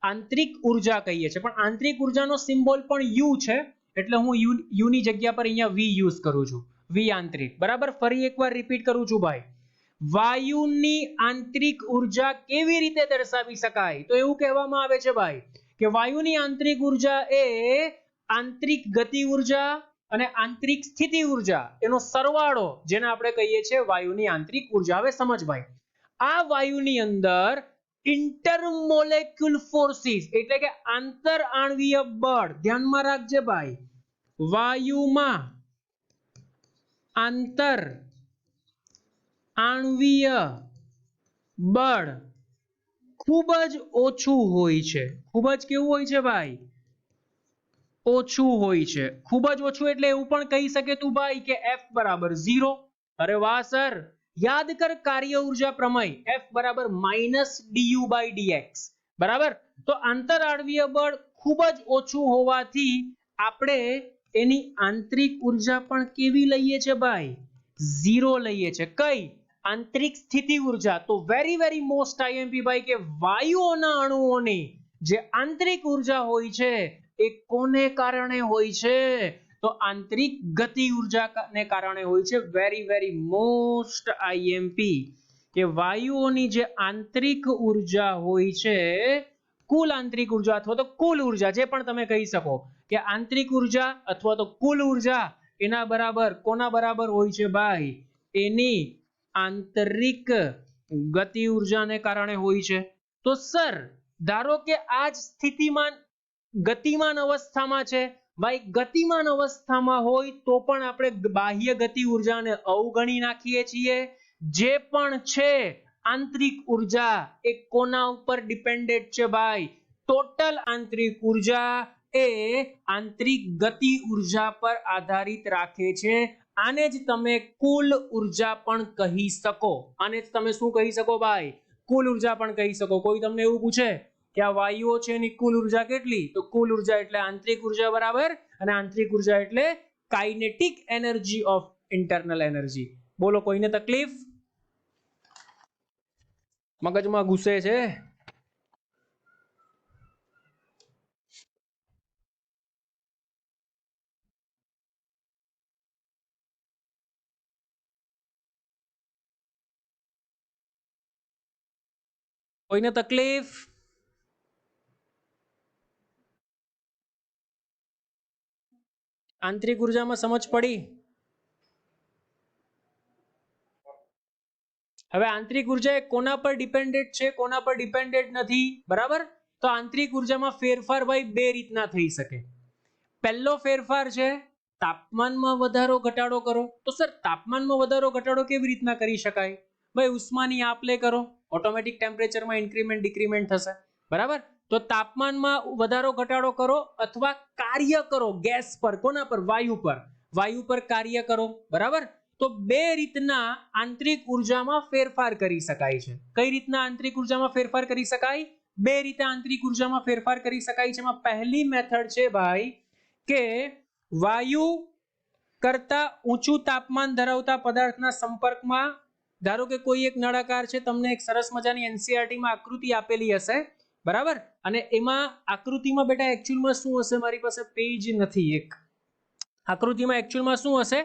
આંતરિક ઉર્જા કહીએ છીએ. પણ આંતરિક ઉર્જાનો સિમ્બોલ પણ યુ છે, એટલે હું યુ ની જગ્યા પર અહીંયા વી યુઝ કરું છું. વી આંતરિક. બરાબર, ફરી એકવાર રિપીટ કરું છું ભાઈ. વાયુની આંતરિક ઉર્જા કેવી રીતે દર્શાવી શકાય? તો એવું કહેવામાં આવે છે ભાઈ કે વાયુની આંતરિક ઉર્જા એ આંતરિક ગતિ ઉર્જા અને આંતરિક સ્થિતિ ઉર્જા એનો સરવાળો, જેને આપણે કહીએ છીએ વાયુની આંતરિક ઉર્જા. હવે સમજ ભાઈ, આ વાયુની અંદર ઇન્ટરમોલેક્યુલ ફોર્સિસ એટલે કે આંતર આણ્વીય બળ, ધ્યાનમાં રાખજે ભાઈ, વાયુમાં આંતર આણ્વીય બળ ખૂબ જ ઓછું હોય છે. ખૂબ જ કેવું હોય છે ભાઈ? ઓછું હોય છે. ખૂબ જ ઓછું એટલે એવું પણ કહી શકે તું ભાઈ કે F બરાબર 0. અરે વાહ સર, યાદ કર કાર્ય ઉર્જા પ્રમેય, F બરાબર -du/dx. બરાબર, તો આંતર આણ્વીય બળ ખૂબ જ ઓછું હોવાથી આપણે એની આંતરિક ઉર્જા પણ કેવી લઈએ છે ભાઈ? 0 લઈએ છે. કઈ? આંતરિક સ્થિતિ ઉર્જા. તો વેરી વેરી મોસ્ટ આઈએમપી ભાઈ કે વાયુઓના અણુઓની જે આંતરિક ઉર્જા હોય છે એ કોને કારણે હોય છે? તો આંતરિક ગતિ ઉર્જાને કારણે હોય છે. વેરી વેરી મોસ્ટ આઈએમપી કે વાયુઓની જે આંતરિક ઉર્જા હોય છે, કુલ આંતરિક ઉર્જા અથવા તો કુલ ઉર્જા, જે પણ તમે કહી શકો કે આંતરિક ઉર્જા અથવા તો કુલ ઉર્જા, એના બરાબર કોના બરાબર હોય છે ભાઈ? એની આંતરિક ગતિ ઉર્જાને કારણે હોય છે. તો સર ધારો કે આ જ સ્થિતિમાન ગતિમાન અવસ્થામાં છે ભાઈ, ગતિમાન અવસ્થામાં હોય તો પણ આપણે બાહ્ય ગતિ ઉર્જાને અવગણી નાખીએ છીએ. જે પણ છે આંતરિક ઉર્જા એ કોના ઉપર ડિપેન્ડેન્ટ છે ભાઈ? ટોટલ આંતરિક ઉર્જા એ આંતરિક ગતિ ઉર્જા પર આધારિત રાખે છે. આને જ તમે કુલ ઉર્જા પણ કહી શકો. આને જ તમે શું કહી શકો ભાઈ? કુલ ઉર્જા પણ કહી શકો. કોઈ તમને એવું પૂછે કે આ વાયુઓ છે એની કુલ ઉર્જા કેટલી? તો કુલ ઉર્જા એટલે આંતરિક ઉર્જા બરાબર, અને આંતરિક ઉર્જા એટલે kinetic energy of internal energy. બોલો, કોઈને તકલીફ? મગજમાં ઘૂસે છે? કોઈને તકલીફ? આંતરિક ઉર્જામાં સમજ પડી? હવે આંતરિક ઉર્જા એ કોના પર ડિપેન્ડેન્ટ છે, કોના પર ડિપેન્ડેન્ટ નથી? બરાબર, તો આંતરિક ઉર્જામાં ફેરફાર ભાઈ બે રીતના થઈ શકે. પહેલો ફેરફાર છે તાપમાનમાં વધારો ઘટાડો કરો. તો સર તાપમાનમાં વધારો ઘટાડો કેવી રીતના કરી શકાય? ભાઈ ઉષ્માની આપ-લે કરો, ઓટોમેટિક ટેમ્પરેચરમાં ઇન્ક્રીમેન્ટ ડિક્રીમેન્ટ થશે. બરાબર, તો તાપમાનમાં વધારો ઘટાડો કરો અથવા કાર્ય કરો ગેસ પર. કોના પર? વાયુ પર. વાયુ પર કાર્ય કરો. બરાબર, તો બે રીતના આંતરિક ઉર્જામાં ફેરફાર કરી શકાય છે. કઈ રીતના આંતરિક ઉર્જામાં ફેરફાર કરી શકાય? બે રીતે આંતરિક ઉર્જામાં ફેરફાર કરી શકાય છે. એમાં પહેલી મેથડ છે ભાઈ કે વાયુ કરતા ઊંચું તાપમાન ધરાવતા પદાર્થના સંપર્કમાં, ધારો કે કોઈ એક નળાકાર છે, તમને એક સરસ મજાની એનસીઈઆરટીમાં આકૃતિ આપેલી હશે. બરાબર, અને એમાં આકૃતિમાં બેટા એકચ્યુઅલમાં શું હશે? મારી પાસે પેજ નથી. એક આકૃતિમાં એકચ્યુઅલમાં શું હશે?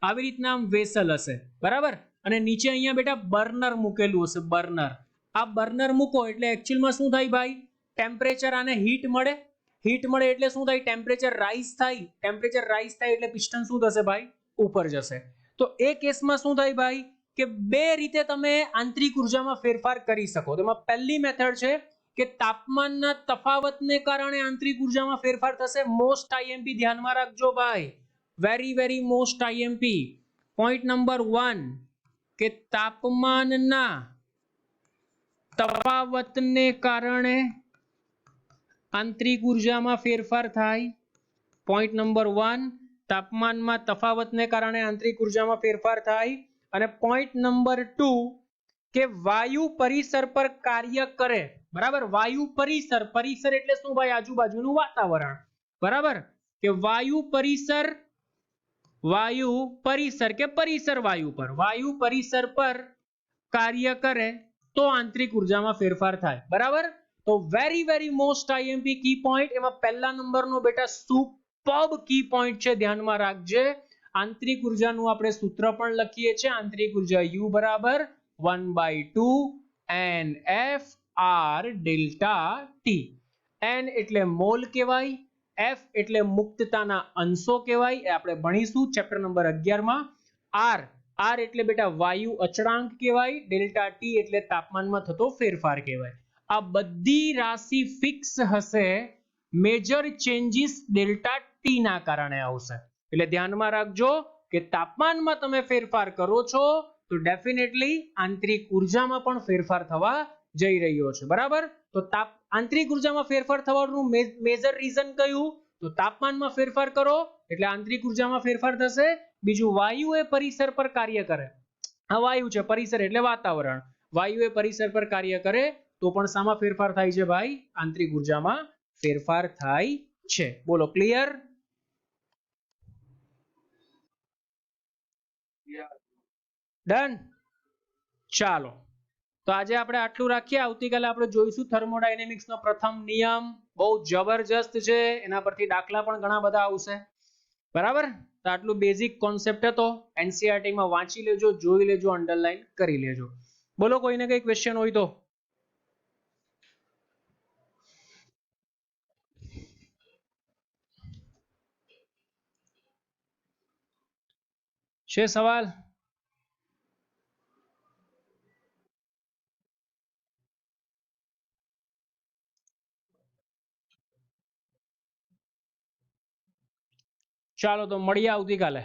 આવી રીતના આમ વેસલ હશે. બરાબર, અને નીચે અહીંયા બેટા બર્નર મૂકેલું હશે. બર્નર. આ બર્નર મૂકો એટલે એકચ્યુઅલમાં શું થાય ભાઈ? ટેમ્પરેચર આને હીટ મળે. હીટ મળે એટલે શું થાય? ટેમ્પરેચર રાઈઝ થાય. ટેમ્પરેચર રાઈઝ થાય એટલે પિસ્ટન શું થશે ભાઈ? ઉપર જશે. તો એ કેસમાં શું થાય ભાઈ કે બે રીતે તમે આંતરિક ઉર્જામાં ફેરફાર કરી શકો. તેમાં પહેલી મેથડ છે કે તાપમાનના તફાવતને કારણે આંતરિક ઉર્જામાં ફેરફાર થશે. મોસ્ટ આઈએમપી ધ્યાનમાં રાખજો ભાઈ, very very most IMP. Point number 1 કે તાપમાનના તફાવતને કારણે આંતરિક ઉર્જામાં ફેરફાર થાય. પોઈન્ટ નંબર 1, તાપમાનમાં તફાવતને કારણે આંતરિક ઉર્જામાં ફેરફાર થાય. અને પોઈન્ટ નંબર 2 કે વાયુ પરિસર પર કાર્ય કરે. બરાબર, વાયુ પરિસર. પરિસર એટલે શું ભાઈ? આજુબાજુનું વાતાવરણ. બરાબર, કે વાયુ પરિસર કે પરિસર વાયુ પર કાર્ય કરે તો આંતરિક ઉર્જામાં ફેરફાર થાય. બરાબર? તો very most IMP key point, એમાં પહેલા નંબરનો બેટા સુપર્બ કી પોઈન્ટ છે, ધ્યાનમાં રાખજે. આંતરિક ઉર્જાનું આપણે સૂત્ર પણ લખીએ છીએ. આંતરિક ઉર્જા U બરાબર 1/2 NF R delta T. N એટલે મોલ કહેવાય, F એટલે મુક્તતાના અંશો કહેવાય, એ આપણે ભણીશું ચેપ્ટર નંબર 11 માં. R એટલે બેટા વાયુ અચળાંક કહેવાય, ડેલ્ટા T એટલે તાપમાનમાં થતો ફેરફાર કહેવાય. આ બધી રાશિ ફિક્સ હશે, મેજર ચેન્જીસ ડેલ્ટા T ના કારણે આવશે. એટલે ધ્યાનમાં રાખજો કે તાપમાનમાં તમે ફેરફાર કરો છો તો ડેફિનેટલી આંતરિક ઉર્જામાં પણ ફેરફાર થવા જઈ રહ્યો છે. બરાબર? તો આંતરિક ઉર્જામાં ફેરફાર થવાનું મેજર રીઝન કયું? તો તાપમાનમાં ફેરફાર કરો એટલે આંતરિક ઉર્જામાં ફેરફાર થશે. બીજું, વાયુ એ પરિસર પર કાર્ય કરે. આ વાયુ છે, પરિસર એટલે વાતાવરણ. વાયુ એ પરિસર પર કાર્ય કરે તો પણ શામાં ફેરફાર થાય છે ભાઈ? આંતરિક ઉર્જામાં ફેરફાર થાય છે. બોલો, ક્લિયર? ડન? ચાલો, તો આજે આપણે આટલું રાખીએ. આવતીકાલે આપણે જોઈશું થર્મોડાયનેમિક્સનો પ્રથમ નિયમ. બહુ જબરજસ્ત છે, એના પરથી દાખલા પણ ઘણા બધા આવશે. બરાબર? તો આટલું બેઝિક કોન્સેપ્ટ હતો. એનસીઈઆરટી માં વાંચી લેજો, જોઈ લેજો, અંડરલાઈન કરી લેજો. બોલો, કોઈને કઈ ક્વેશ્ચન હોય તો? છે સવાલ? ચાલો, તો મળીએ આવતીકાલે.